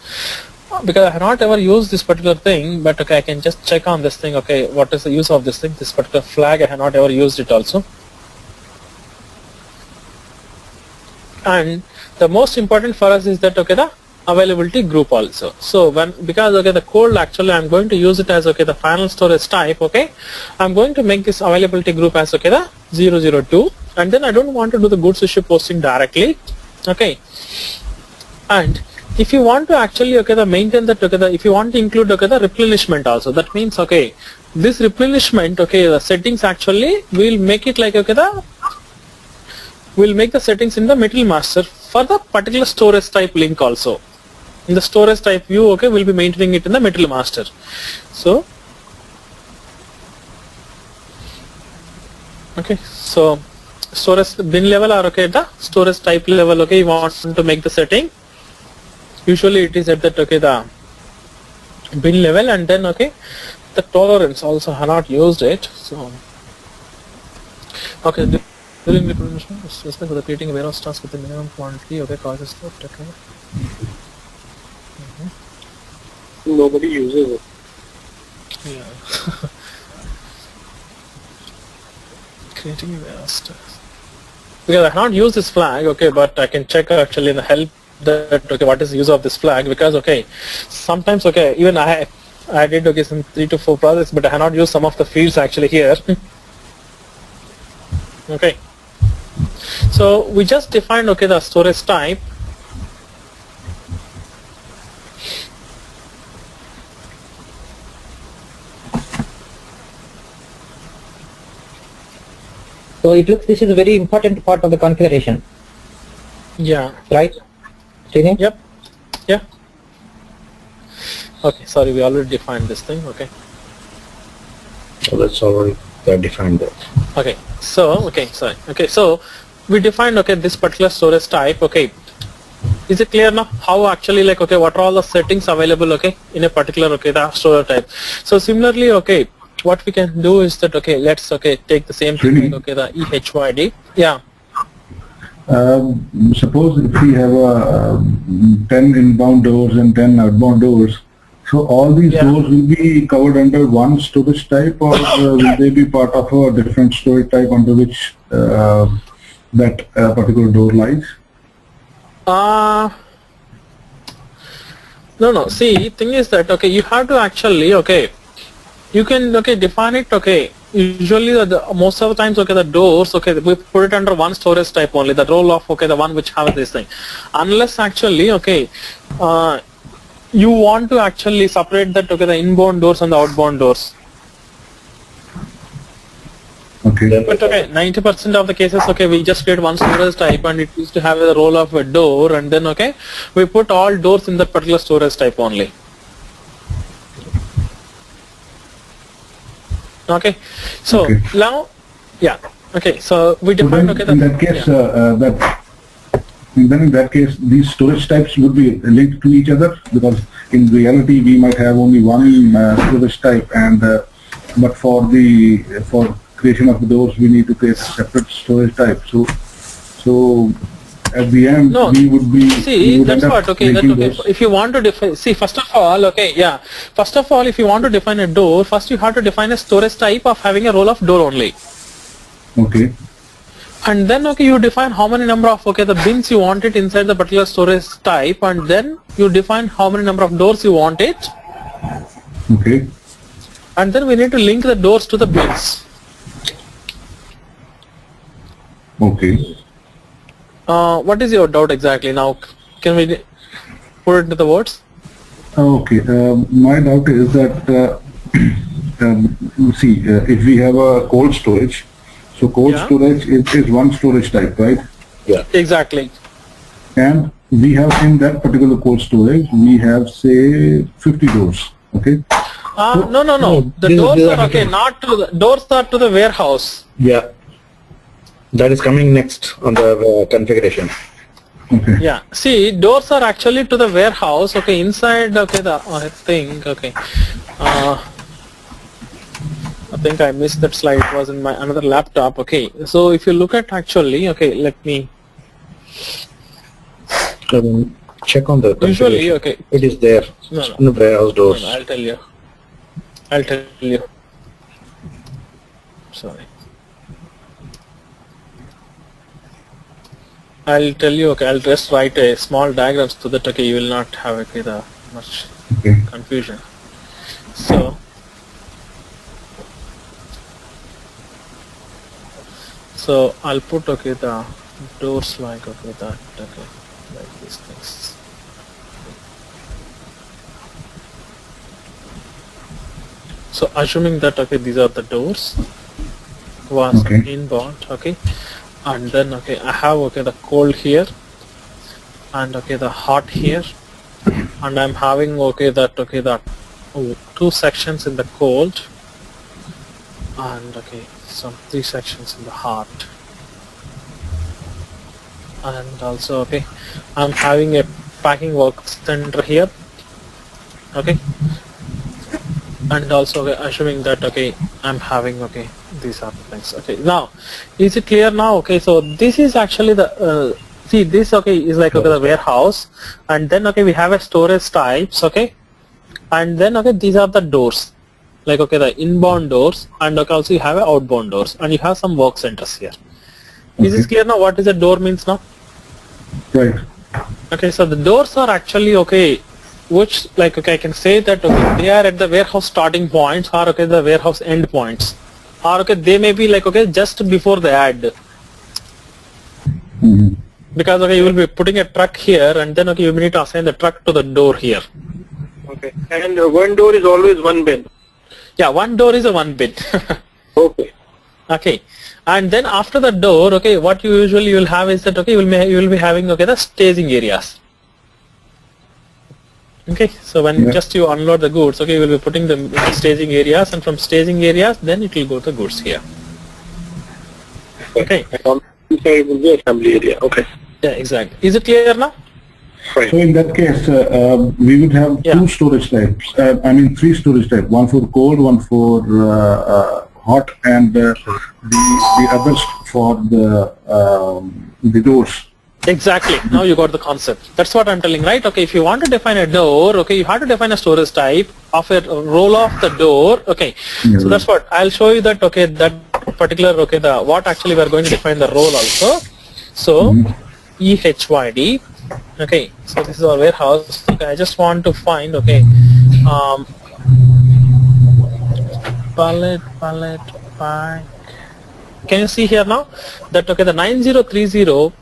Speaker 1: because I have not ever used this particular thing, but okay, I can just check on this thing, okay, what is the use of this thing, this particular flag, I have not ever used it also. And the most important for us is that, okay, the availability group also. So because okay, the code actually I'm going to use it as okay, the final storage type, okay, I'm going to make this availability group as okay, the 002, and then I don't want to do the goods issue posting directly, okay, and if you want to actually okay, the maintain that okay, if you want to include okay, the replenishment also, that means okay, this replenishment, okay, the settings actually will make it like okay, we'll make the settings in the material master for the particular storage type link also. In the storage type view, okay, we'll be maintaining it in the material master. So, okay, so storage bin level or okay, the storage type level, okay, you want to make the setting. Usually it is at that, okay, the bin level, and then okay, the tolerance also have not used it. So, okay, during the production, especially for the creating a warehouse task with the minimum quantity, okay, causes that, okay.
Speaker 5: Nobody uses it.
Speaker 1: Yeah. Creating a warehouse task. Because I cannot use this flag, okay, but I can check actually in the help that okay, what is the use of this flag, because okay, sometimes okay, even I did okay some 3 to 4 projects, but I cannot use some of the fields actually here. Okay, so we just defined okay the storage type.
Speaker 6: So it looks this is a very important part of the configuration,
Speaker 1: Yeah.
Speaker 6: right? Srini?
Speaker 1: Yep. Yeah. Okay. Sorry, we already defined this thing. Okay.
Speaker 9: So that's already defined there.
Speaker 1: Okay. So okay. Sorry. Okay. So we defined okay this particular storage type. Okay. Is it clear now how actually like okay what are all the settings available okay in a particular okay the storage type? So similarly okay what we can do is that okay let's okay take the same thing like, okay the EHYD. Yeah.
Speaker 10: Suppose if we have 10 inbound doors and 10 outbound doors, so all these doors will be covered under one storage type, or will they be part of a different storage type under which that particular door lies?
Speaker 1: No. See, thing is that okay, you have to actually okay, you can okay define it okay. Usually, most of the times okay, the doors okay, we put it under one storage type only. The role of okay, the one which has this thing, unless actually okay, you want to actually separate that okay, the inbound doors and the outbound doors.
Speaker 10: Okay.
Speaker 1: But okay, 90% of the cases, okay, we just create one storage type and it used to have the role of a door, and then okay, we put all doors in that particular storage type only. Okay, so
Speaker 10: Okay.
Speaker 1: now, yeah, okay, so we
Speaker 10: So
Speaker 1: define
Speaker 10: then
Speaker 1: okay.
Speaker 10: in that case, then in that case, these storage types would be linked to each other, because in reality we might have only one storage type, and but for creation of the doors we need to create a separate storage type. So at the end we would be
Speaker 1: See, that's what, okay, that's okay. If you want to define, see, first of all, okay, yeah, first of all, if you want to define a door, first you have to define a storage type of having a role of door only.
Speaker 10: Okay.
Speaker 1: And then, okay, you define how many number of, okay, the bins you want it inside the particular storage type, and then you define how many number of doors you want it.
Speaker 10: Okay.
Speaker 1: And then we need to link the doors to the bins.
Speaker 10: Okay.
Speaker 1: What is your doubt exactly now? Can we put it into the words?
Speaker 10: Okay. My doubt is that see, if we have a cold storage, so cold storage is one storage type, right?
Speaker 9: Yeah.
Speaker 1: Exactly.
Speaker 10: And we have in that particular cold storage, we have say 50 doors. Okay.
Speaker 1: No. The doors are okay. Not to the doors are to the warehouse.
Speaker 9: Yeah. That is coming next on the configuration.
Speaker 10: Okay.
Speaker 1: Yeah. See, doors are actually to the warehouse. Okay. Inside. Okay. The I think. Okay. I think I missed that slide. It was in my another laptop. Okay. So if you look at actually. Okay. Let me.
Speaker 9: Check on the
Speaker 1: Usually. Okay.
Speaker 9: It is there.
Speaker 1: No.
Speaker 9: In the warehouse doors.
Speaker 1: No, I'll tell you. Sorry. I'll tell you, okay, I'll just write a small diagram so that, okay, you will not have, okay, the much confusion. So I'll put, okay, the doors like, okay, that, okay, like these things. So assuming that, okay, these are the doors, was inbound, okay. And then okay, I have okay the cold here, and okay the hot here, and I'm having that two sections in the cold, and okay some 3 sections in the hot, and also okay I'm having a packing work center here, okay, and also okay, assuming that okay I'm having okay these are the things. Okay, now is it clear now? Okay, so this is actually the see this okay is like okay the warehouse, and then okay we have a storage types, okay, and then okay these are the doors, like okay the inbound doors, and okay also you have a outbound doors, and you have some work centers here. Is this clear now? What is a door means now?
Speaker 10: Right.
Speaker 1: Okay, so the doors are actually okay, which like okay I can say that okay they are at the warehouse starting points, or okay the warehouse end points, or okay they may be like okay just before the ad. Because okay you will be putting a truck here, and then okay you need to assign the truck to the door here.
Speaker 5: Okay, and one door is always one bin.
Speaker 1: Yeah, one door is a one bin.
Speaker 5: Okay.
Speaker 1: Okay, and then after the door, okay, what you usually will have is that okay you will be having okay the staging areas. Okay, so when just you unload the goods, okay, you will be putting them in the staging areas, and from staging areas, then it will go to goods here. Okay.
Speaker 5: And on the side will be assembly area. Okay.
Speaker 1: Yeah, exactly. Is it clear now?
Speaker 5: Right.
Speaker 10: So in that case, we would have two storage types. I mean, 3 storage types. One for cold, one for hot, and the others for the doors.
Speaker 1: Exactly. Now you got the concept. That's what I'm telling, right? Okay, if you want to define a door, okay, you have to define a storage type of a roll of the door. Okay, so that's what I'll show you that. Okay, that particular okay the what actually we are going to define the role also. So EHYD. Okay, so this is our warehouse. Okay, I just want to find okay pallet pack. Can you see here now that okay the 9030.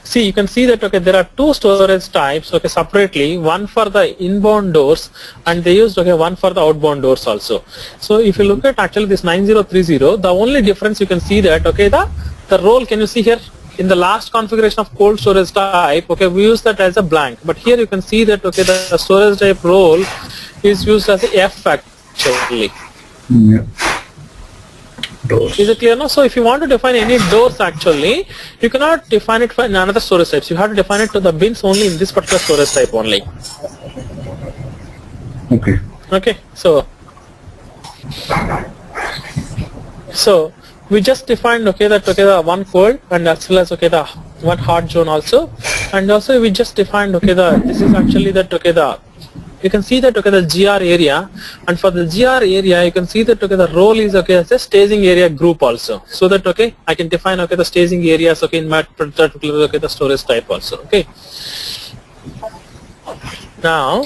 Speaker 1: See, you can see that okay there are 2 storage types okay separately, one for the inbound doors, and they used okay one for the outbound doors also. So if you look at actually this 9030, the only difference you can see that okay the role, can you see here in the last configuration of cold storage type, okay we use that as a blank, but here you can see that okay the storage type role is used as a F actually. Doors. Is it clear now? So if you want to define any doors actually, you cannot define it for another storage types. You have to define it to the bins only in this particular storage type only.
Speaker 10: Okay.
Speaker 1: Okay. So we just defined okay that okay the one cold, and as well as okay the one hot zone also, and also we just defined okay this is actually that okay you can see that okay the GR area, and for the GR area you can see that okay the role is okay as a staging area group also, so that okay I can define okay the staging areas okay in my particular okay the storage type also. Okay, now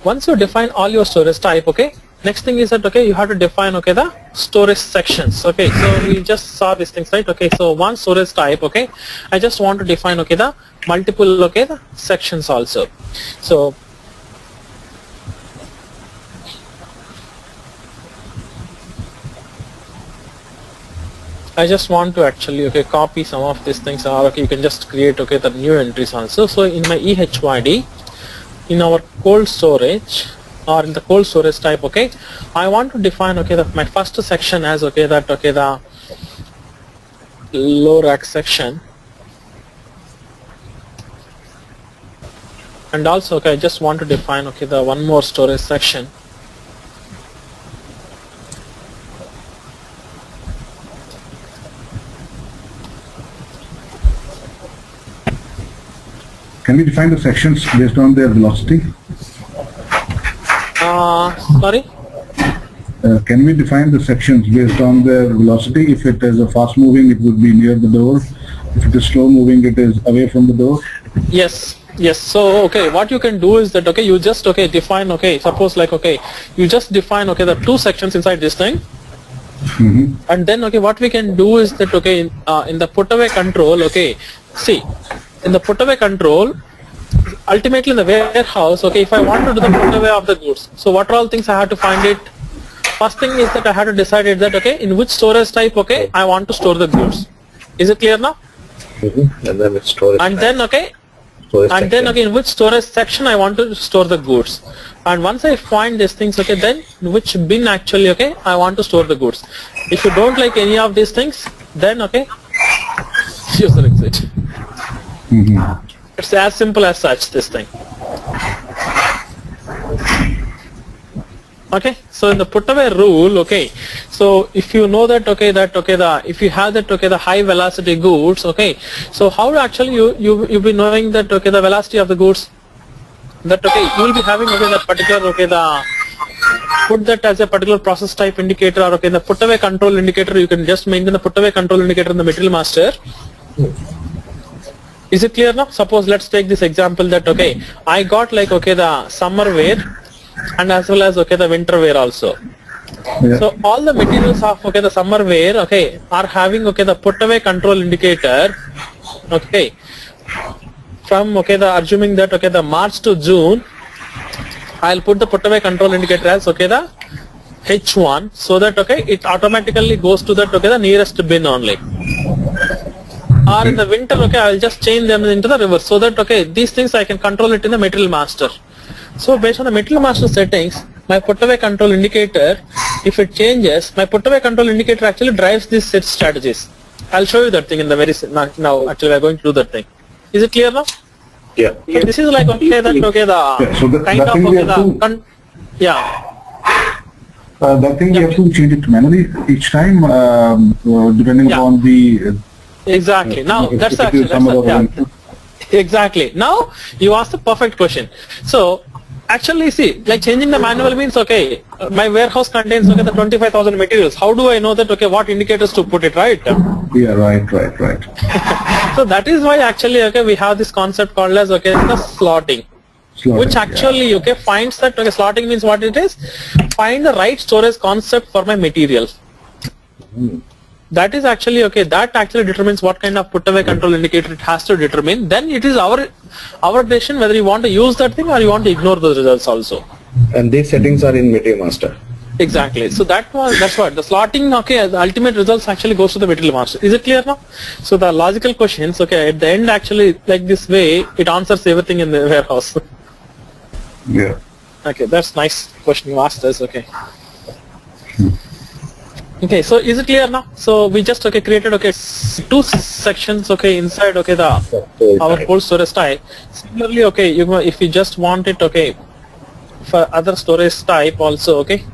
Speaker 1: once you define all your storage type, okay, next thing is that okay you have to define okay the storage sections. Okay, so we just saw these things, right? Okay, so one storage type, okay, I just want to define okay the multiple okay the sections also. So I just want to actually okay copy some of these things, or okay you can just create okay the new entries also. So in my EHYD, in our cold storage or in the cold storage type, okay, I want to define okay my first section as okay the low rack section, and also okay I just want to define okay the one more storage section.
Speaker 10: Can we define the sections based on their velocity?
Speaker 1: Sorry?
Speaker 10: Can we define the sections based on their velocity? If it is a fast moving, it would be near the door. If it is slow moving, it is away from the door.
Speaker 1: Yes. So okay, what you can do is that okay you just okay define okay, suppose like okay you just define okay the 2 sections inside this thing. And then okay what we can do is that okay in the putaway control, okay, see in the putaway control, ultimately in the warehouse, okay, if I want to do the putaway of the goods, so what are all things I have to find it? First thing is that I have to decide it that okay in which storage type okay I want to store the goods. Is it clear now?
Speaker 9: And then it's storage.
Speaker 1: And then okay and then okay, in which storage section I want to store the goods. And once I find these things, okay, then in which bin actually, okay, I want to store the goods. If you don't like any of these things, then okay, user exit. It's as simple as such, this thing. Okay, so in the Putaway rule, okay, so if you know that, okay, if you have that, okay, the high velocity goods, okay, so how actually you'll be knowing that, okay, the velocity of the goods, that, okay, you will be having, okay, that particular, okay, put that as a particular process type indicator, or okay, the Putaway control indicator, you can just maintain the Putaway control indicator in the material master. Is it clear now? Suppose let's take this example that, okay, I got like, okay, the summer wear and as well as, okay, the winter wear also. Yeah. So all the materials of, okay, the summer wear, okay, are having, okay, the Putaway control indicator, okay, from, okay, the assuming that, okay, the March to June, I'll put the Putaway control indicator as, okay, the H1, so that, okay, it automatically goes to that, okay, the nearest bin only. Or in the winter, okay, I'll just change them into the reverse, so that, okay, these things I can control it in the material master. So based on the material master settings, my Putaway control indicator, if it changes, my Putaway control indicator actually drives these set strategies. I'll show you that thing in the very now. Actually, we're going to do that thing. Is it clear now?
Speaker 9: Yeah.
Speaker 1: So this is like, okay, that, okay, the
Speaker 10: so
Speaker 1: kind of, okay, the
Speaker 10: that thing we have to change it manually each time, depending on the.
Speaker 1: Exactly. Now that's actually exactly. Now you asked the perfect question. So actually, see, like changing the manual means, okay, my warehouse contains, okay, the 25,000 materials. How do I know that, okay, what indicators to put it, right?
Speaker 10: Yeah, right.
Speaker 1: So that is why actually, okay, we have this concept called as, okay, the slotting, which actually, okay, finds that, okay, slotting means what it is? Find the right storage concept for my material. That is actually, okay, that actually determines what kind of Putaway control indicator it has to determine. Then it is our decision whether you want to use that thing or you want to ignore those results also.
Speaker 9: And these settings are in Material Master.
Speaker 1: Exactly. So that's what the slotting, okay, the ultimate results actually goes to the Material Master. Is it clear now? So the logical questions, okay, at the end actually, like this way, it answers everything in the warehouse.
Speaker 10: Yeah.
Speaker 1: Okay, that's nice question you asked us, okay. Okay, so is it clear now? So we just, okay, created, okay, two sections, okay, inside, okay, our whole storage type. Similarly, okay, if you just want it, okay, for other storage type also, okay.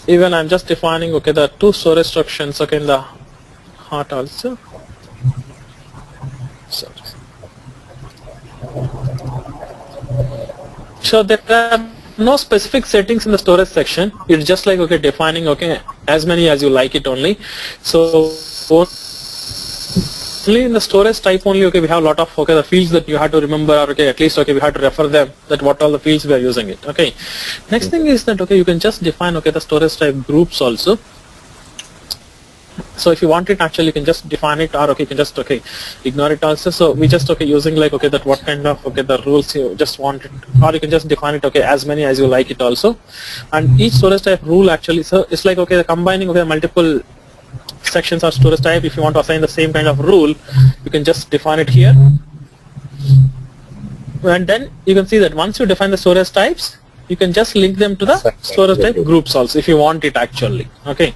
Speaker 1: Even I'm just defining, okay, the two storage instructions, okay, in the heart also. So there are no specific settings in the storage section. It's just like, okay, defining, okay, as many as you like it only. So only in the storage type only, okay, we have a lot of, okay, the fields that you have to remember, or okay, at least, okay, we have to refer them, that what all the fields we are using it. Okay, next thing is that, okay, you can just define, okay, the storage type groups also. So if you want it, actually you can just define it, or okay, you can just, okay, ignore it also. So we just, okay, using like, okay, that what kind of, okay, the rules you just want it, or you can just define it, okay, as many as you like it also. And each storage type rule actually, so it's like, okay, combining, okay, multiple sections or storage type. If you want to assign the same kind of rule, you can just define it here. And then you can see that once you define the storage types, you can just link them to the storage type groups also if you want it actually. Okay.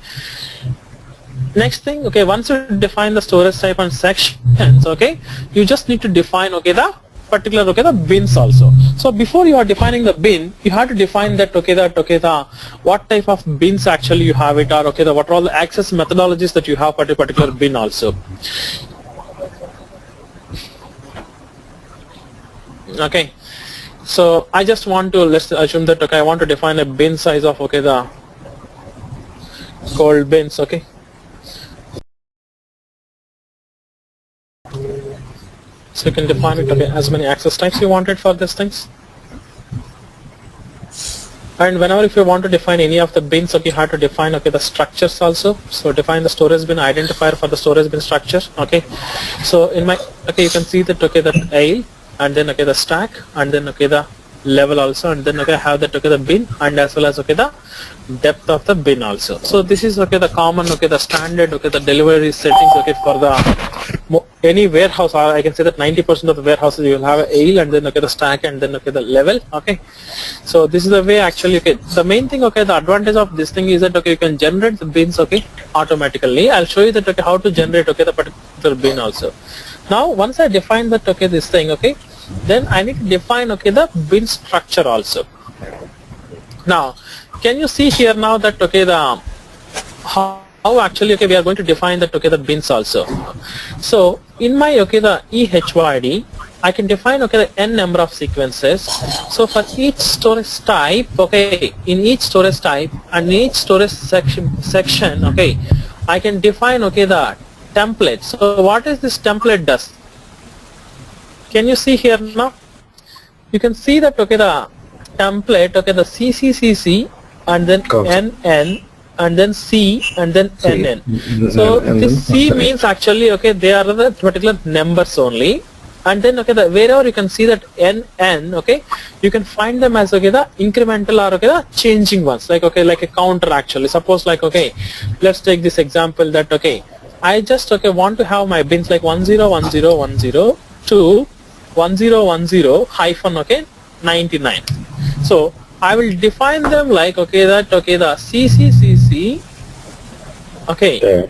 Speaker 1: Next thing, okay, once you define the storage type and sections, okay, you just need to define, okay, the particular, okay, the bins also. So before you are defining the bin, you have to define that, okay, the what type of bins actually you have it, or okay, what are all the access methodologies that you have for a particular bin also. Okay, so I just want to, let's assume that, okay, I want to define a bin size of, okay, the cold bins, okay. So you can define it, okay, as many access types you wanted for these things. And whenever if you want to define any of the bins, okay, you have to define, okay, the structures also. So define the storage bin identifier for the storage bin structure, okay. So in my, okay, you can see that, okay, that aisle, and then, okay, the stack, and then, okay, the level also, and then, okay, I have that, okay, the bin, and as well as, okay, the depth of the bin also. So this is, okay, the common, okay, the standard, okay, the delivery settings, okay, for the any warehouse, or I can say that 90% of the warehouses you will have a AIL and then okay the stack and then okay the level. Okay, so this is the way actually. Okay, the main thing, okay, the advantage of this thing is that okay you can generate the bins okay automatically. I'll show you that okay how to generate okay the particular bin also. Now once I define that okay this thing, okay, then I need to define okay the bin structure also. Now can you see here now that okay the how actually okay we are going to define that okay the bins also. So in my okay the EHYD I can define okay the n number of sequences. So for each storage type, okay, in each storage type and each storage section okay I can define okay the template. So what is this template does? Can you see here now? You can see that okay the template okay the CCCC and then NN and then C and then NN. So this C means actually okay they are the particular numbers only, and then okay the wherever you can see that NN okay you can find them as okay the incremental or okay the changing ones, like okay like a counter actually. Suppose like okay let's take this example that okay I just okay want to have my bins like 101010 to 1010 hyphen okay 99. So I will define them like okay that okay the CCCC okay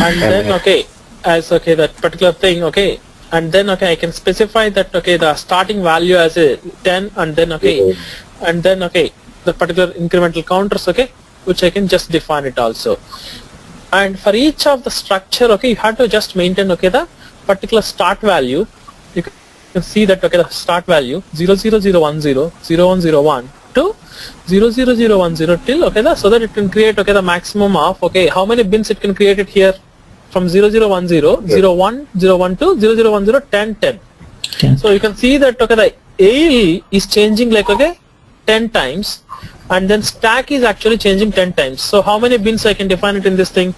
Speaker 1: and then okay as okay that particular thing okay, and then okay I can specify that okay the starting value as a 10 and then okay and then okay the particular incremental counters okay which I can just define it also. And for each of the structure okay you have to just maintain okay the particular start value. You can see that okay the start value 00010 0101 to 00010 till okay the, so that it can create okay the maximum of okay how many bins it can create it here from 0010 01 012 0010 10 10. So you can see that okay the AIL is changing like okay 10 times and then stack is actually changing 10 times. So how many bins I can define it in this thing?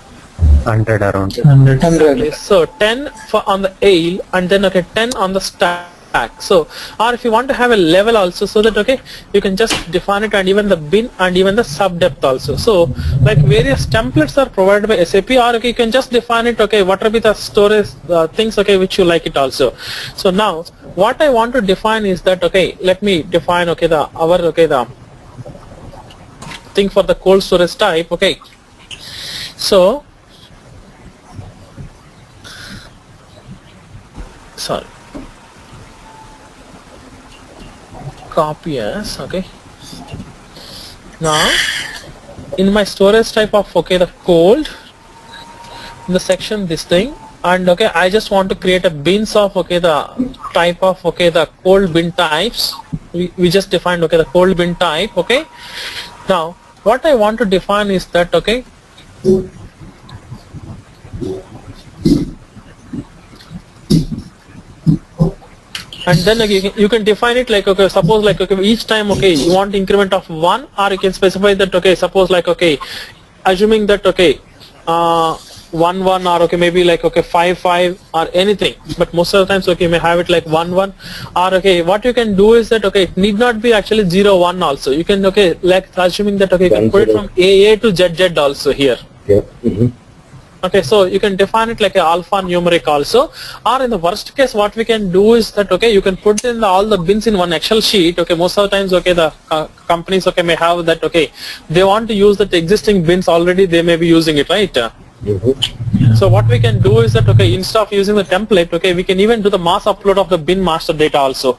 Speaker 8: 100 around.
Speaker 3: 100.
Speaker 1: So 10 for on the AIL and then okay 10 on the stack. So or if you want to have a level also, so that okay you can just define it and even the bin and even the sub depth also. So like various templates are provided by SAP, or okay you can just define it okay what will be the storage things okay which you like it also. So now what I want to define is that okay let me define okay the our okay the thing for the cold storage type. Okay, so sorry copy as okay. Now in my storage type of okay the cold in the section this thing, and okay I just want to create a bins of okay the type of okay the cold bin types. We just defined okay the cold bin type. Okay, now what I want to define is that okay and then okay, you can define it like okay suppose like okay each time okay you want increment of 1, or you can specify that okay suppose like okay assuming that okay 1 1 or okay maybe like okay 5 5 or anything, but most of the times okay you may have it like 1 1, or okay what you can do is that okay it need not be actually 0 1 also. You can okay like assuming that okay you can put it from AA to ZZ also here. Okay, so you can define it like a alpha numeric also, or in the worst case what we can do is that okay you can put in all the bins in one Excel sheet. Okay, most of the times okay the companies okay may have that okay they want to use that existing bins already, they may be using it, right? So what we can do is that okay instead of using the template okay we can even do the mass upload of the bin master data also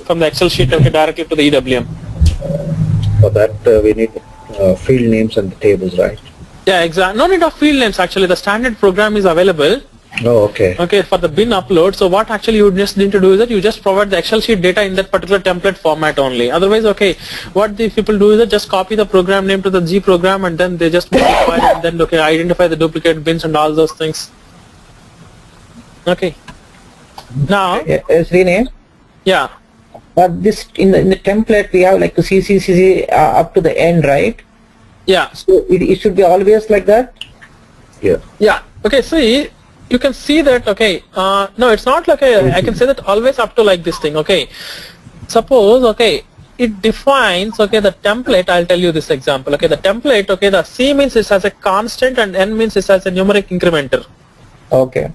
Speaker 1: from the Excel sheet okay directly to the EWM.
Speaker 9: For that we need field names and the tables, right?
Speaker 1: Yeah, exactly. No need of field names actually. The standard program is available.
Speaker 9: Oh, okay.
Speaker 1: Okay, for the bin upload. So what actually you just need to do is that you just provide the Excel sheet data in that particular template format only. Otherwise, okay, what the people do is that just copy the program name to the G program and then they just modify it and then okay identify the duplicate bins and all those things. Okay. Now.
Speaker 6: Srini?
Speaker 1: Yeah.
Speaker 6: But this in the template we have like the CCCC up to the end, right?
Speaker 1: Yeah.
Speaker 6: So it should be always like that?
Speaker 9: Yeah.
Speaker 1: Yeah. Okay, see, you can see that, okay, no, it's not like I can say that always up to like this thing, okay. Suppose, okay, it defines, okay, the template, I'll tell you this example, okay, the template, okay, the C means it has a constant and N means it has a numeric incrementer.
Speaker 6: Okay.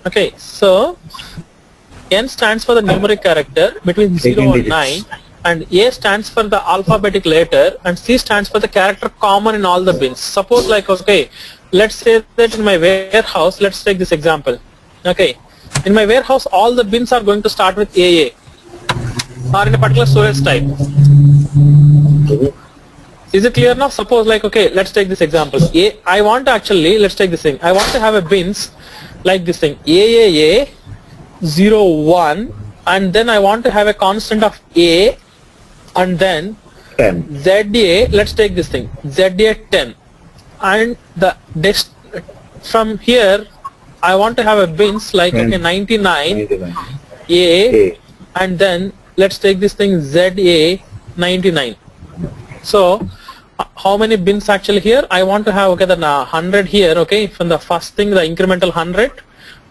Speaker 1: Okay, so N stands for the numeric character between 0 and 9, and A stands for the alphabetic letter, and C stands for the character common in all the bins. Suppose like, okay, let's say that in my warehouse, let's take this example. Okay, in my warehouse, all the bins are going to start with AA, or in a particular storage type. Is it clear now? Suppose like, okay, let's take this example. I want to actually, let's take this thing. I want to have a bins like this thing, AAA 01, and then I want to have a constant of A, and then
Speaker 9: 10.
Speaker 1: ZA, let's take this thing, ZA 10, and the from here I want to have a bins like, okay, 99 A, and then let's take this thing ZA 99. So how many bins actually here? I want to have, okay, the 100 here, okay, from the first thing, the incremental 100,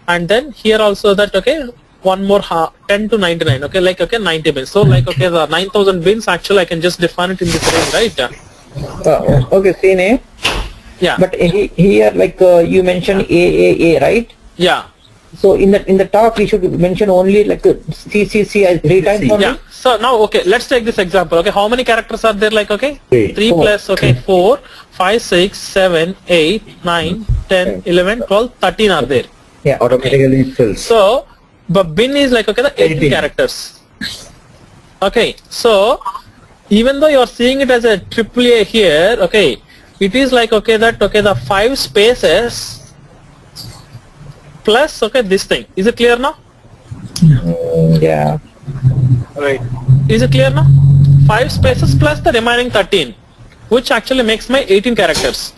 Speaker 1: and then here also that, okay, one more 10 to 99, okay, like, okay, 90 bins. So like, okay, the 9000 bins actually I can just define it in this range, right?
Speaker 6: Okay, Sine.
Speaker 1: Yeah.
Speaker 6: But here, like you mentioned AAA, right?
Speaker 1: Yeah.
Speaker 6: So in the talk we should mention only like CCC as 3 times only?
Speaker 1: Yeah. So now, okay, let's take this example. Okay, how many characters are there? Like, okay, 3
Speaker 6: 4.
Speaker 1: plus, okay, 4, 5, 6, 7, 8, 9, 10, 11, 12, 13 are there.
Speaker 6: Yeah.
Speaker 9: Automatically it fills.
Speaker 1: So, but bin is like, okay, the 18 characters. Okay, so even though you are seeing it as a AAA here, okay, it is like, okay, that, okay, the 5 spaces plus, okay, this thing. Is it clear now?
Speaker 6: Yeah.
Speaker 1: Right. Is it clear now? 5 spaces plus the remaining 13, which actually makes my 18 characters.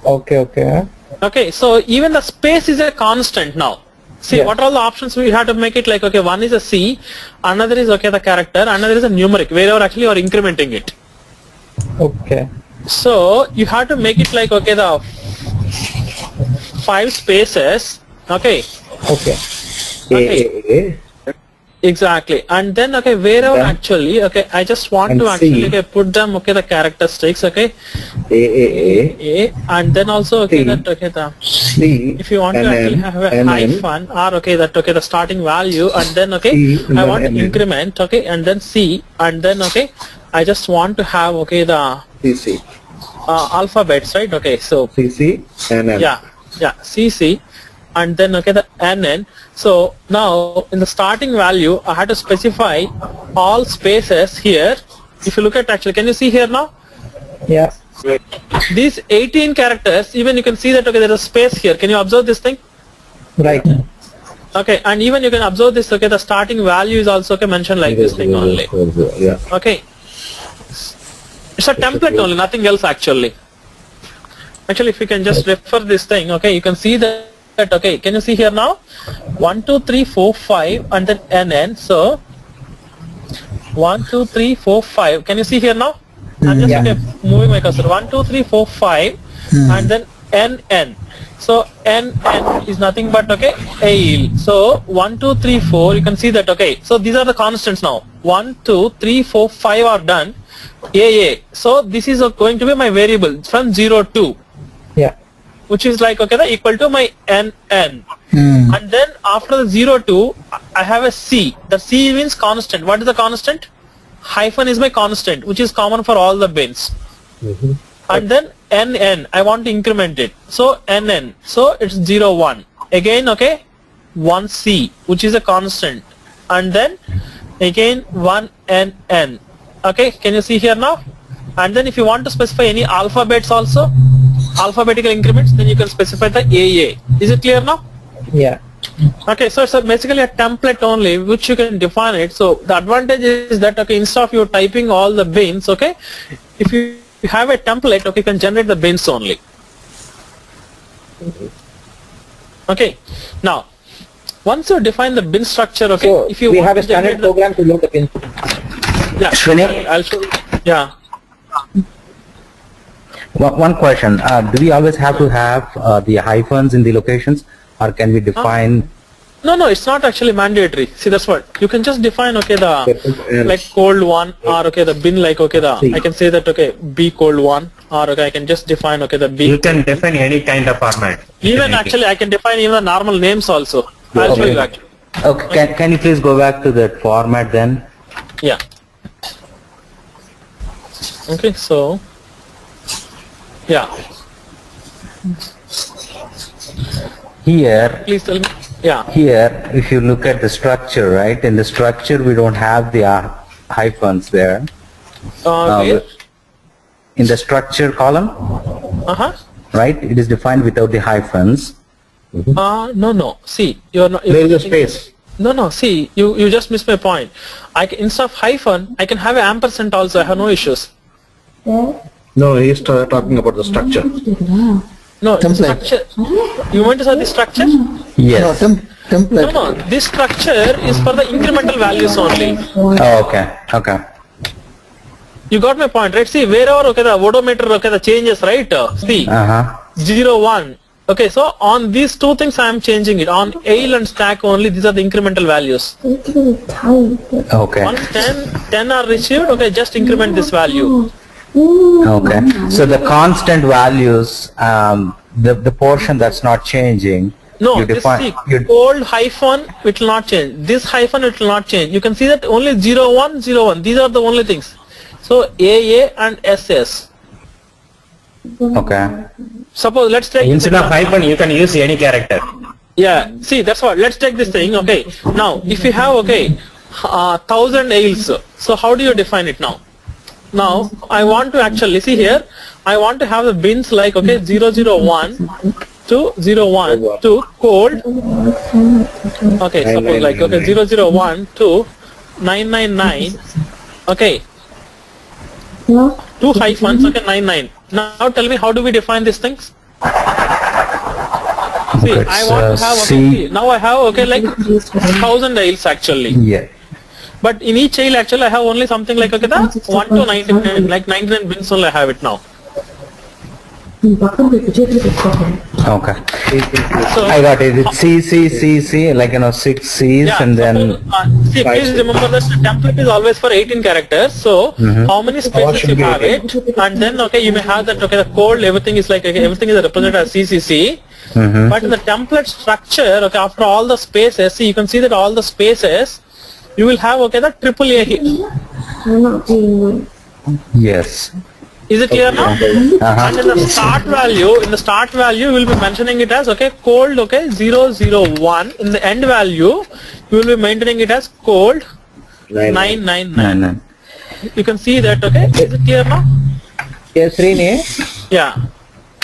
Speaker 6: Okay, okay.
Speaker 1: Okay, so even the space is a constant now. See, what are all the options we have to make it like, okay, one is a C, another is, okay, the character, another is a numeric, wherever actually you are incrementing it.
Speaker 6: Okay.
Speaker 1: So you have to make it like, okay, the 5 spaces, okay.
Speaker 6: Okay.
Speaker 1: Okay. Exactly, and then, okay, wherever actually, okay, I just want to actually, okay, put them, okay, the characteristics, okay, A, and then also, okay, that, okay, the
Speaker 9: C,
Speaker 1: if you want to actually have a hyphen, or, okay, that, okay, the starting value, and then, okay, I want to increment, okay, and then C, and then, okay, I just want to have, okay, the
Speaker 9: CC.
Speaker 1: Alphabets, right? Okay, so
Speaker 9: CC, NN.
Speaker 1: yeah, CC, and then, okay, the NN. So now in the starting value I had to specify all spaces here. If you look at, actually, can you see here now?
Speaker 6: Yeah.
Speaker 1: These 18 characters, even you can see that, okay, there is a space here. Can you observe this thing?
Speaker 6: Right.
Speaker 1: Okay, and even you can observe this, okay, the starting value is also, okay, mentioned like this thing only.
Speaker 9: Yeah.
Speaker 1: Okay, it's a template only, nothing else actually. Actually, if you can just refer this thing, okay, you can see that, okay, can you see here now? 1, 2, 3, 4, 5, and then NN. So 1, 2, 3, 4, 5. Can you see here now? I'm just, okay, moving my cursor. 1, 2, 3, 4, 5, and then NN. So NN is nothing but, okay, ale. So 1, 2, 3, 4. You can see that, okay. So these are the constants now. 1, 2, 3, 4, 5 are done. AA. So this is going to be my variable from 0 to.
Speaker 6: Yeah.
Speaker 1: Which is like, okay, the equal to my NN. And then after the 0 to, I have a C. The C means constant. What is the constant? Hyphen is my constant, which is common for all the bins. And then NN, I want to increment it. So NN, so it's 0, 1. Again, okay, 1C, which is a constant. And then again 1 NN. Okay, can you see here now? And then if you want to specify any alphabets also, alphabetical increments, then you can specify the AA. Is it clear now?
Speaker 6: Yeah.
Speaker 1: Okay, so it's basically a template only which you can define it. So the advantage is that, okay, instead of you typing all the bins, okay, if you have a template, okay, you can generate the bins only. Okay, now once you define the bin structure, okay,
Speaker 6: So
Speaker 1: if you
Speaker 6: we
Speaker 1: want
Speaker 6: have a
Speaker 1: to generate
Speaker 6: standard program to load the pins.
Speaker 1: yeah, I'll show you. Yeah.
Speaker 8: One question, do we always have to have the hyphens in the locations, or can we define?
Speaker 1: No, it's not actually mandatory. See, that's what you can just define, okay, the like cold one, or okay, the bin, like, okay, the I can say that, okay, B cold one, or okay, I can just define, okay, the B.
Speaker 8: You can define any kind of format.
Speaker 1: Even actually I can define even the normal names also. I'll show you actually.
Speaker 7: Okay, can you please go back to that format then?
Speaker 1: Yeah. Okay, so yeah.
Speaker 7: Here,
Speaker 1: Please tell me. Yeah.
Speaker 7: here, if you look at the structure, right? In the structure, we don't have the hyphens there.
Speaker 1: Where?
Speaker 7: In the structure column, right? It is defined without the hyphens.
Speaker 1: No. See, you're not.
Speaker 9: There is a space.
Speaker 1: No. See, you just missed my point. Instead of hyphen, I can have an ampersand also. I have no issues.
Speaker 9: No, he's talking about the structure.
Speaker 1: No,
Speaker 3: Template.
Speaker 1: structure. You want to say the structure?
Speaker 7: Yes.
Speaker 3: No, template.
Speaker 1: No. This structure is for the incremental values only.
Speaker 7: Oh, okay.
Speaker 1: You got my point, right? See, wherever the odometer the changes, right? See, 0, 1. Okay, so on these two things I am changing it. On AIL and stack only, these are the incremental values.
Speaker 7: Okay.
Speaker 1: Once 10 are received, okay, just increment this value.
Speaker 7: Okay. So the constant values, the portion that's not changing.
Speaker 1: No,
Speaker 7: you
Speaker 1: this
Speaker 7: define.
Speaker 1: see, old hyphen, it will not change. This hyphen, it will not change. You can see that only 0, 1, 0, 1. These are the only things. So AA and SS.
Speaker 7: Okay.
Speaker 1: Suppose let's take
Speaker 8: Instead of hyphen, you can use any character.
Speaker 1: Yeah, see, that's what. Let's take this thing. Okay. Now, if you have 1,000 AILs, so how do you define it now? Now, I want to actually see here. I want to have the bins like 001 to 01 to cold. Okay, suppose like 001 to 999. Okay. 2 hyphens. Okay, 99. Now tell me, how do we define these things? See,
Speaker 7: Okay,
Speaker 1: I want to have see, now I have like 1,000 aisles actually.
Speaker 7: Yeah.
Speaker 1: But in each aisle actually I have only something like 1 to 99, like 99 bins only I have it now.
Speaker 7: Okay.
Speaker 1: So
Speaker 7: I got it. It's C, like 6 C's and then.
Speaker 1: See, please remember that the template is always for 18 characters. So how many spaces you have it, and then you may have that the code, everything is like everything is represented as CCC. But in the template structure, after all the spaces, see, you can see that all the spaces, you will have the triple A here.
Speaker 7: Yes.
Speaker 1: Is it clear now? And in the start value, you will be mentioning it as cold 001. In the end value, you will be maintaining it as cold 999. You can see that. Is it clear now?
Speaker 6: Yes, Rene.
Speaker 1: Yeah.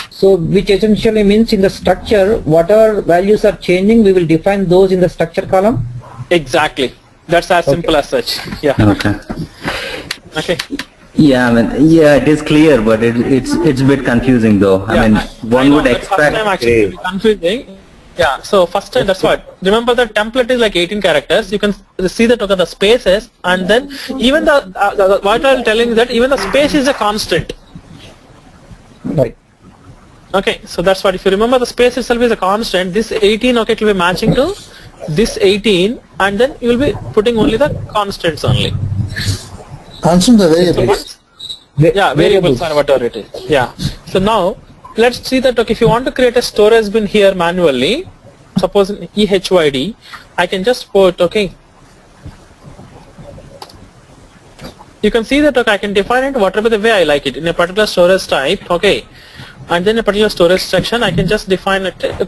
Speaker 6: So, which essentially means in the structure, whatever values are changing, we will define those in the structure column?
Speaker 1: Exactly. That's as simple as such. Yeah. Okay.
Speaker 7: Yeah, it is clear, but it's a bit confusing though.
Speaker 1: Yeah,
Speaker 7: I mean, one would
Speaker 1: First time actually it will be confusing. Yeah. So first time, that's what. Remember the template is like 18 characters. You can see that the spaces, and then even the what I'm telling is that even the space is a constant.
Speaker 6: Right.
Speaker 1: Okay, so that's what. If you remember, the space itself is a constant. This 18, it will be matching to this 18, and then you will be putting only the constants only.
Speaker 3: Constant the variables.
Speaker 1: Yeah, variables are whatever it is. Yeah. So now let's see that if you want to create a storage bin here manually, suppose in EHYD, I can just put you can see that I can define it whatever the way I like it in a particular storage type. And then a particular storage section, I can just define it. The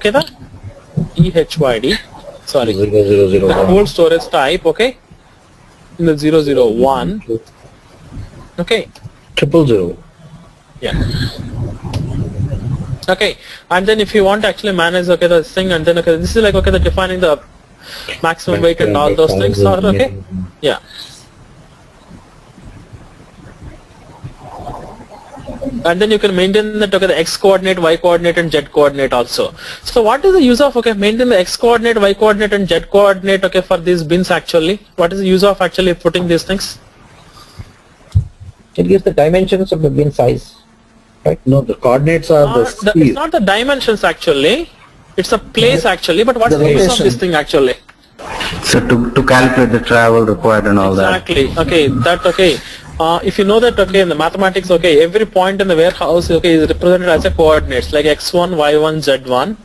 Speaker 1: EHYD. Sorry. The whole storage type. In the 001.
Speaker 9: 000.
Speaker 1: Yeah. And then if you want to actually manage the thing, and then this is like the defining the maximum weight and all those things are yeah. And then you can maintain the x coordinate, y coordinate, and z coordinate also. So what is the use of maintain the x coordinate, y coordinate, and z coordinate for these bins actually? What is the use of actually putting these things?
Speaker 6: It gives the dimensions of the bin size, right?
Speaker 9: No, the coordinates are the
Speaker 1: it's not the dimensions actually. It's a place actually. But what is the use of this thing actually?
Speaker 7: So to calculate the travel required and all that.
Speaker 1: Exactly. If you know that in the mathematics every point in the warehouse is represented as a coordinates like x1, y1, z1.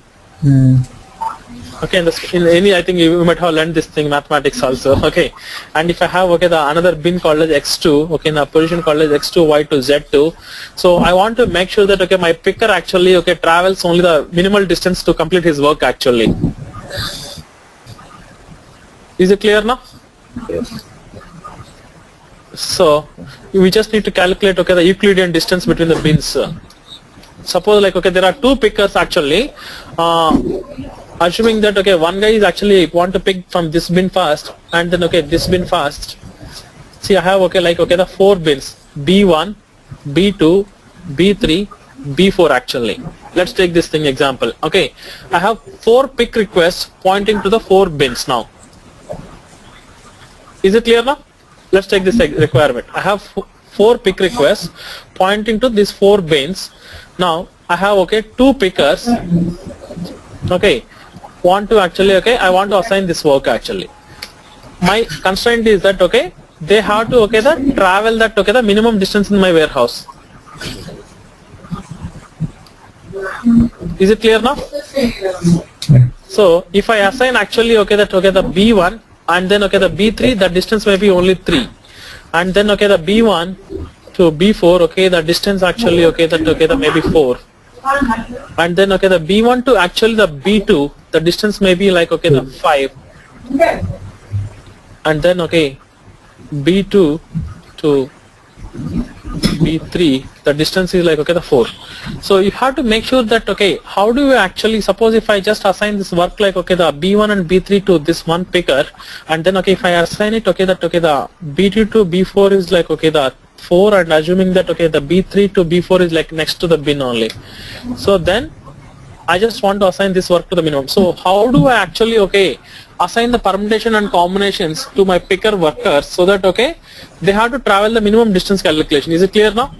Speaker 1: Okay, in any, I think you might have learned this thing, mathematics also. Okay, and if I have another bin called as x2, okay, in a position called as x2, y2, z2. So I want to make sure that my picker actually travels only the minimal distance to complete his work actually. Is it clear now?
Speaker 9: Yes.
Speaker 1: So we just need to calculate the Euclidean distance between the bins. Suppose there are two pickers actually. Assuming that one guy is actually want to pick from this bin first, and then this bin first. See, I have the 4 bins: B1, B2, B3, B4 actually. Let's take this thing example. Okay, I have 4 pick requests pointing to the 4 bins now. Is it clear now? Let's take this requirement. I have 4 pick requests pointing to these 4 bins. Now I have 2 pickers. Okay, want to actually I want to assign this work actually. My constraint is that they have to travel that the minimum distance in my warehouse. Is it clear now? So if I assign actually the B1 and then the B3, the distance may be only 3, and then the B1 to B4, the distance actually that may be 4, and then the B1 to actually the B2, the distance may be the 5, and then B2 to B3, the distance is the 4. So you have to make sure that how do you actually, suppose if I just assign this work the B1 and B3 to this one picker, and then if I assign it that the B2 to B4 is the 4, and assuming that the B3 to B4 is next to the bin only. So then I just want to assign this work to the minimum. So how do I actually assign the permutation and combinations to my picker workers so that they have to travel the minimum distance calculation? Is it clear now?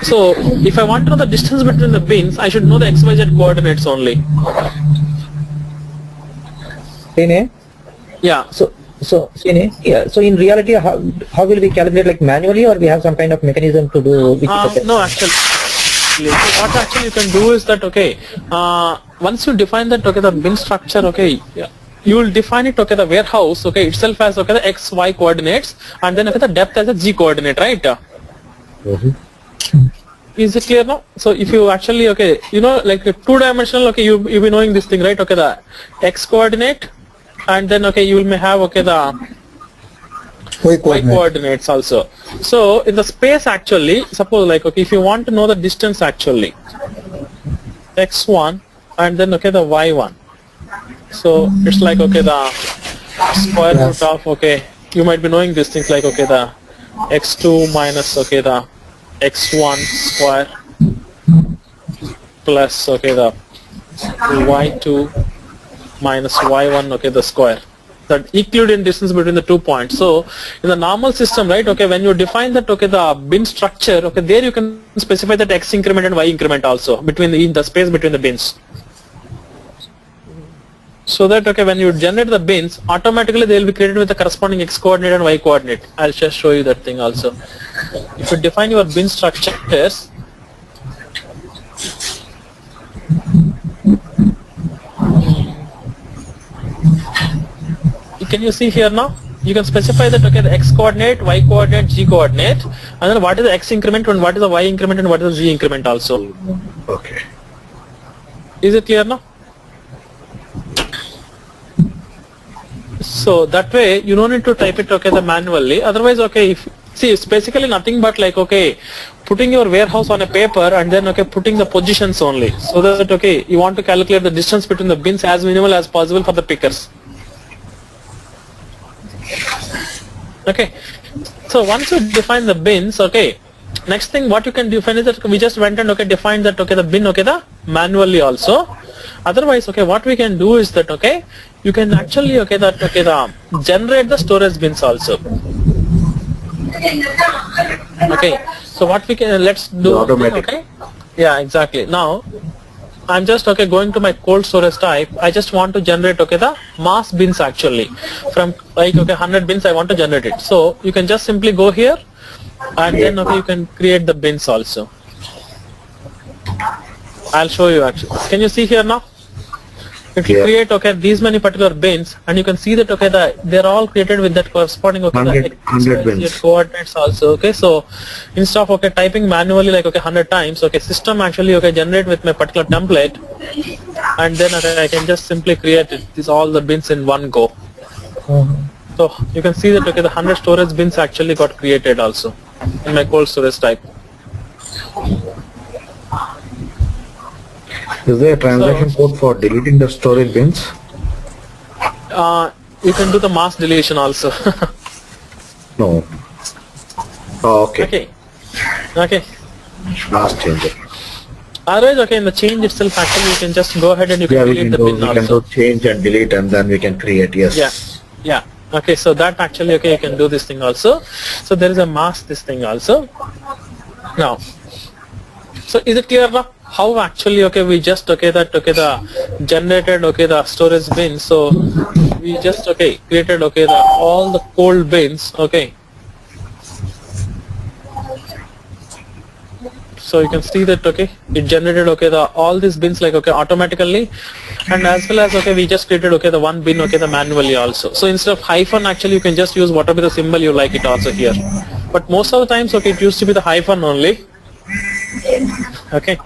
Speaker 1: So if I want to know the distance between the bins, I should know the XYZ coordinates only.
Speaker 6: Sine?
Speaker 1: Yeah.
Speaker 6: So Sine, yeah. So in reality, how will we calculate, manually, or we have some kind of mechanism to do?
Speaker 1: No, actually. So what actually you can do is that once you define that the bin structure, you will define it the warehouse itself as the x y coordinates, and then the depth as a z coordinate, right? Is it clear now? So if you actually you know, two-dimensional, you'll be knowing this thing, right? The x coordinate, and then you may have the y coordinates also. So in the space actually, suppose if you want to know the distance actually, x1 and then the y1. So it's the square root of you might be knowing these things the x2 minus the x1 square plus the y2 minus y1 the square. That Euclidean distance between the 2 points. So in the normal system, right, when you define that the bin structure, there you can specify that x increment and y increment also between the space between the bins. So that when you generate the bins, automatically they will be created with the corresponding x coordinate and y coordinate. I'll just show you that thing also. If you define your bin structures, can you see here now? You can specify that the x coordinate, y coordinate, z coordinate, and then what is the x increment and what is the y increment and what is the z increment also.
Speaker 9: Okay.
Speaker 1: Is it clear now? So that way you don't need to type it manually. Otherwise if see, it's basically nothing but putting your warehouse on a paper and then putting the positions only, so that you want to calculate the distance between the bins as minimal as possible for the pickers. Okay, so once you define the bins, next thing what you can define is that we just went and defined that the bin the manually also. Otherwise what we can do is that you can actually generate the storage bins also. So what we can, let's do
Speaker 9: automatic.
Speaker 1: Yeah, exactly. Now I'm just going to my cold storage type. I just want to generate the mass bins actually. From 100 bins I want to generate it. So you can just simply go here and then you can create the bins also. I'll show you actually. Can you see here now? If you create these many particular bins, and you can see that they're all created with that corresponding
Speaker 9: 100 bins
Speaker 1: coordinates also. Okay, so instead of typing manually like 100 times, system actually generate with my particular template, and then I can just simply create all the bins in one go. So you can see that the 100 storage bins actually got created also in my cold storage type.
Speaker 9: Is there a transaction code for deleting the storage bins?
Speaker 1: You can do the mass deletion also.
Speaker 9: No. Oh, okay.
Speaker 1: Okay.
Speaker 9: Mass change.
Speaker 1: Otherwise, in the change itself, actually, you can just go ahead and you can delete the bin also.
Speaker 9: We can do change and delete, and then we can create. Yes.
Speaker 1: Yeah. Okay. So that actually, you can do this thing also. So there is a mass this thing also. Now, so is it clear now? How actually we just the generated the storage bins. So we just created all the cold bins. So you can see that it generated all these bins like automatically, and as well as we just created the one bin the manually also. So instead of hyphen, actually you can just use whatever the symbol you like it also here. But most of the times it used to be the hyphen only. Okay.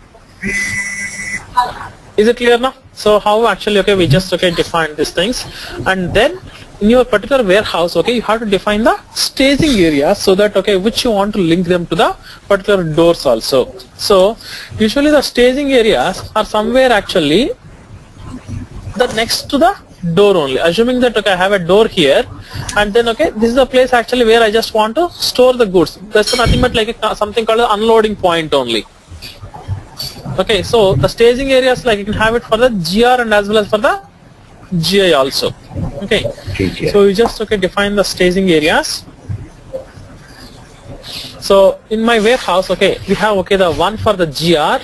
Speaker 1: Is it clear now? So how actually we just define these things, and then in your particular warehouse you have to define the staging area, so that which you want to link them to the particular doors also. So usually the staging areas are somewhere actually the next to the door only, assuming that I have a door here, and then this is the place actually where I just want to store the goods. That's nothing but like something called an unloading point only. Okay, so the staging areas you can have it for the GR and as well as for the GI also. Okay, so you just define the staging areas. So in my warehouse, we have the one for the GR,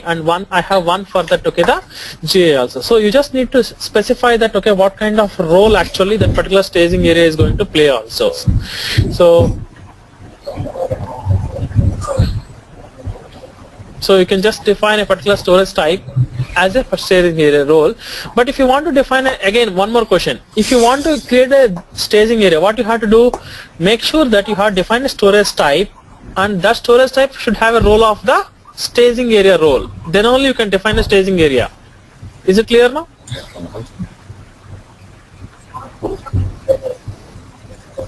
Speaker 1: and I have one for that the GI also. So you just need to specify that what kind of role actually that particular staging area is going to play also. So you can just define a particular storage type as a staging area role. But if you want to define again one more question, if you want to create a staging area, what you have to do, make sure that you have defined a storage type, and that storage type should have a role of the staging area role. Then only you can define a staging area. Is it clear now?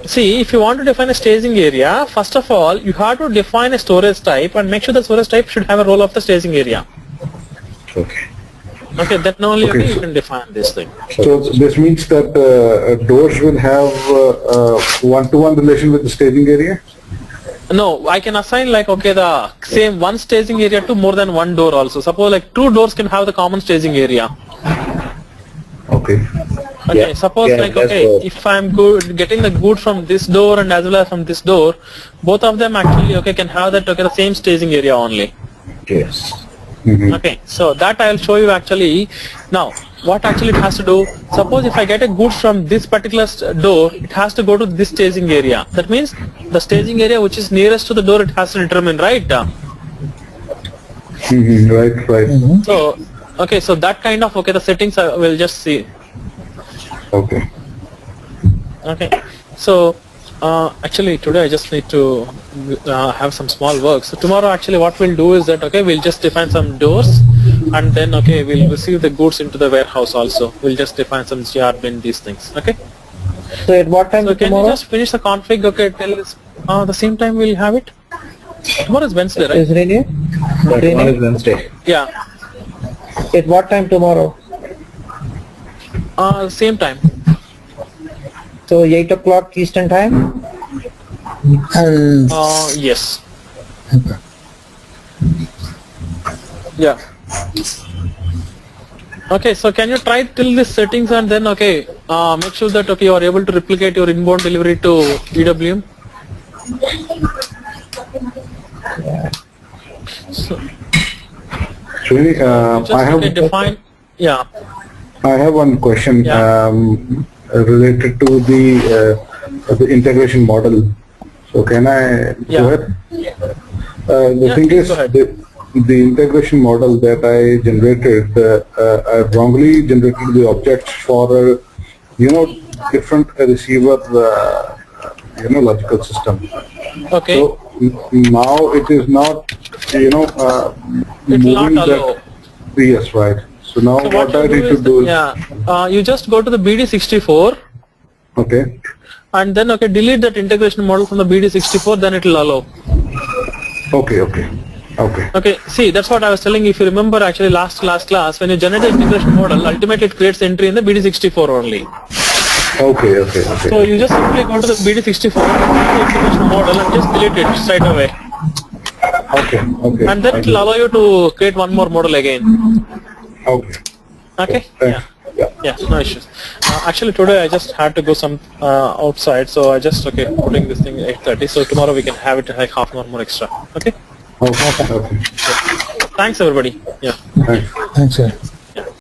Speaker 1: See, if you want to define a staging area, first of all, you have to define a storage type and make sure the storage type should have a role of the staging area. Okay, then only you can define this thing.
Speaker 10: So this means that doors will have one-to-one relation with the staging area?
Speaker 1: No, I can assign like the same one staging area to more than one door also. Suppose like two doors can have the common staging area.
Speaker 10: Okay.
Speaker 1: Okay, suppose like if I'm getting the good from this door and as well as from this door, both of them actually can have that the same staging area only.
Speaker 9: Yes.
Speaker 1: Okay, so that I'll show you actually. Now what actually it has to do, suppose if I get a goods from this particular door, it has to go to this staging area. That means the staging area which is nearest to the door, it has to determine, right?
Speaker 10: Right.
Speaker 1: So okay, so that kind of the settings I will just see.
Speaker 10: Okay.
Speaker 1: Okay, so actually today I just need to have some small work. So tomorrow actually what we'll do is that we'll just define some doors, and then we'll receive the goods into the warehouse also. We'll just define some GR bin, these things. Okay.
Speaker 6: So at what time
Speaker 1: so
Speaker 6: tomorrow?
Speaker 1: Can you just finish the config? Okay, tell us the same time we'll have it. Tomorrow is Wednesday, right?
Speaker 6: Is Rene?
Speaker 9: Tomorrow is Wednesday.
Speaker 1: Yeah.
Speaker 6: At what time tomorrow?
Speaker 1: Same time.
Speaker 6: So 8 o'clock Eastern time?
Speaker 3: And
Speaker 1: yes. Yeah. Okay, so can you try till this settings and then make sure that you are able to replicate your inbound delivery to EWM.
Speaker 6: Yeah.
Speaker 1: So,
Speaker 10: Really,
Speaker 1: just
Speaker 10: I have
Speaker 1: define. Yeah.
Speaker 10: I have one question related to the integration model. So can I go ahead? The thing is, the integration model that I generated, I wrongly generated the objects for different receiver logical system.
Speaker 1: Okay.
Speaker 10: So now it is not
Speaker 1: It's
Speaker 10: moving
Speaker 1: not allow.
Speaker 10: that. Yes, right. So now
Speaker 1: So
Speaker 10: what I
Speaker 1: you
Speaker 10: need
Speaker 1: do
Speaker 10: to
Speaker 1: is
Speaker 10: do is
Speaker 1: you just go to the BD64
Speaker 10: okay.
Speaker 1: and then delete that integration model from the BD64, then it will allow.
Speaker 10: Okay.
Speaker 1: Okay, see, that's what I was telling. If you remember, actually last class, when you generate the integration model, ultimately it creates entry in the BD64 only.
Speaker 10: Okay.
Speaker 1: So you just simply go to the BD64, the integration model, and just delete it straight away.
Speaker 10: Okay.
Speaker 1: And then it will allow you to create one more model again.
Speaker 10: Okay.
Speaker 1: Okay?
Speaker 10: Thanks.
Speaker 1: Yeah, no issues. Actually today I just had to go some outside, so I just putting this thing at 8:30. So tomorrow we can have it like half an hour more extra. Okay?
Speaker 10: Okay.
Speaker 1: Thanks everybody. Yeah.
Speaker 10: Thanks.
Speaker 3: Thanks, sir.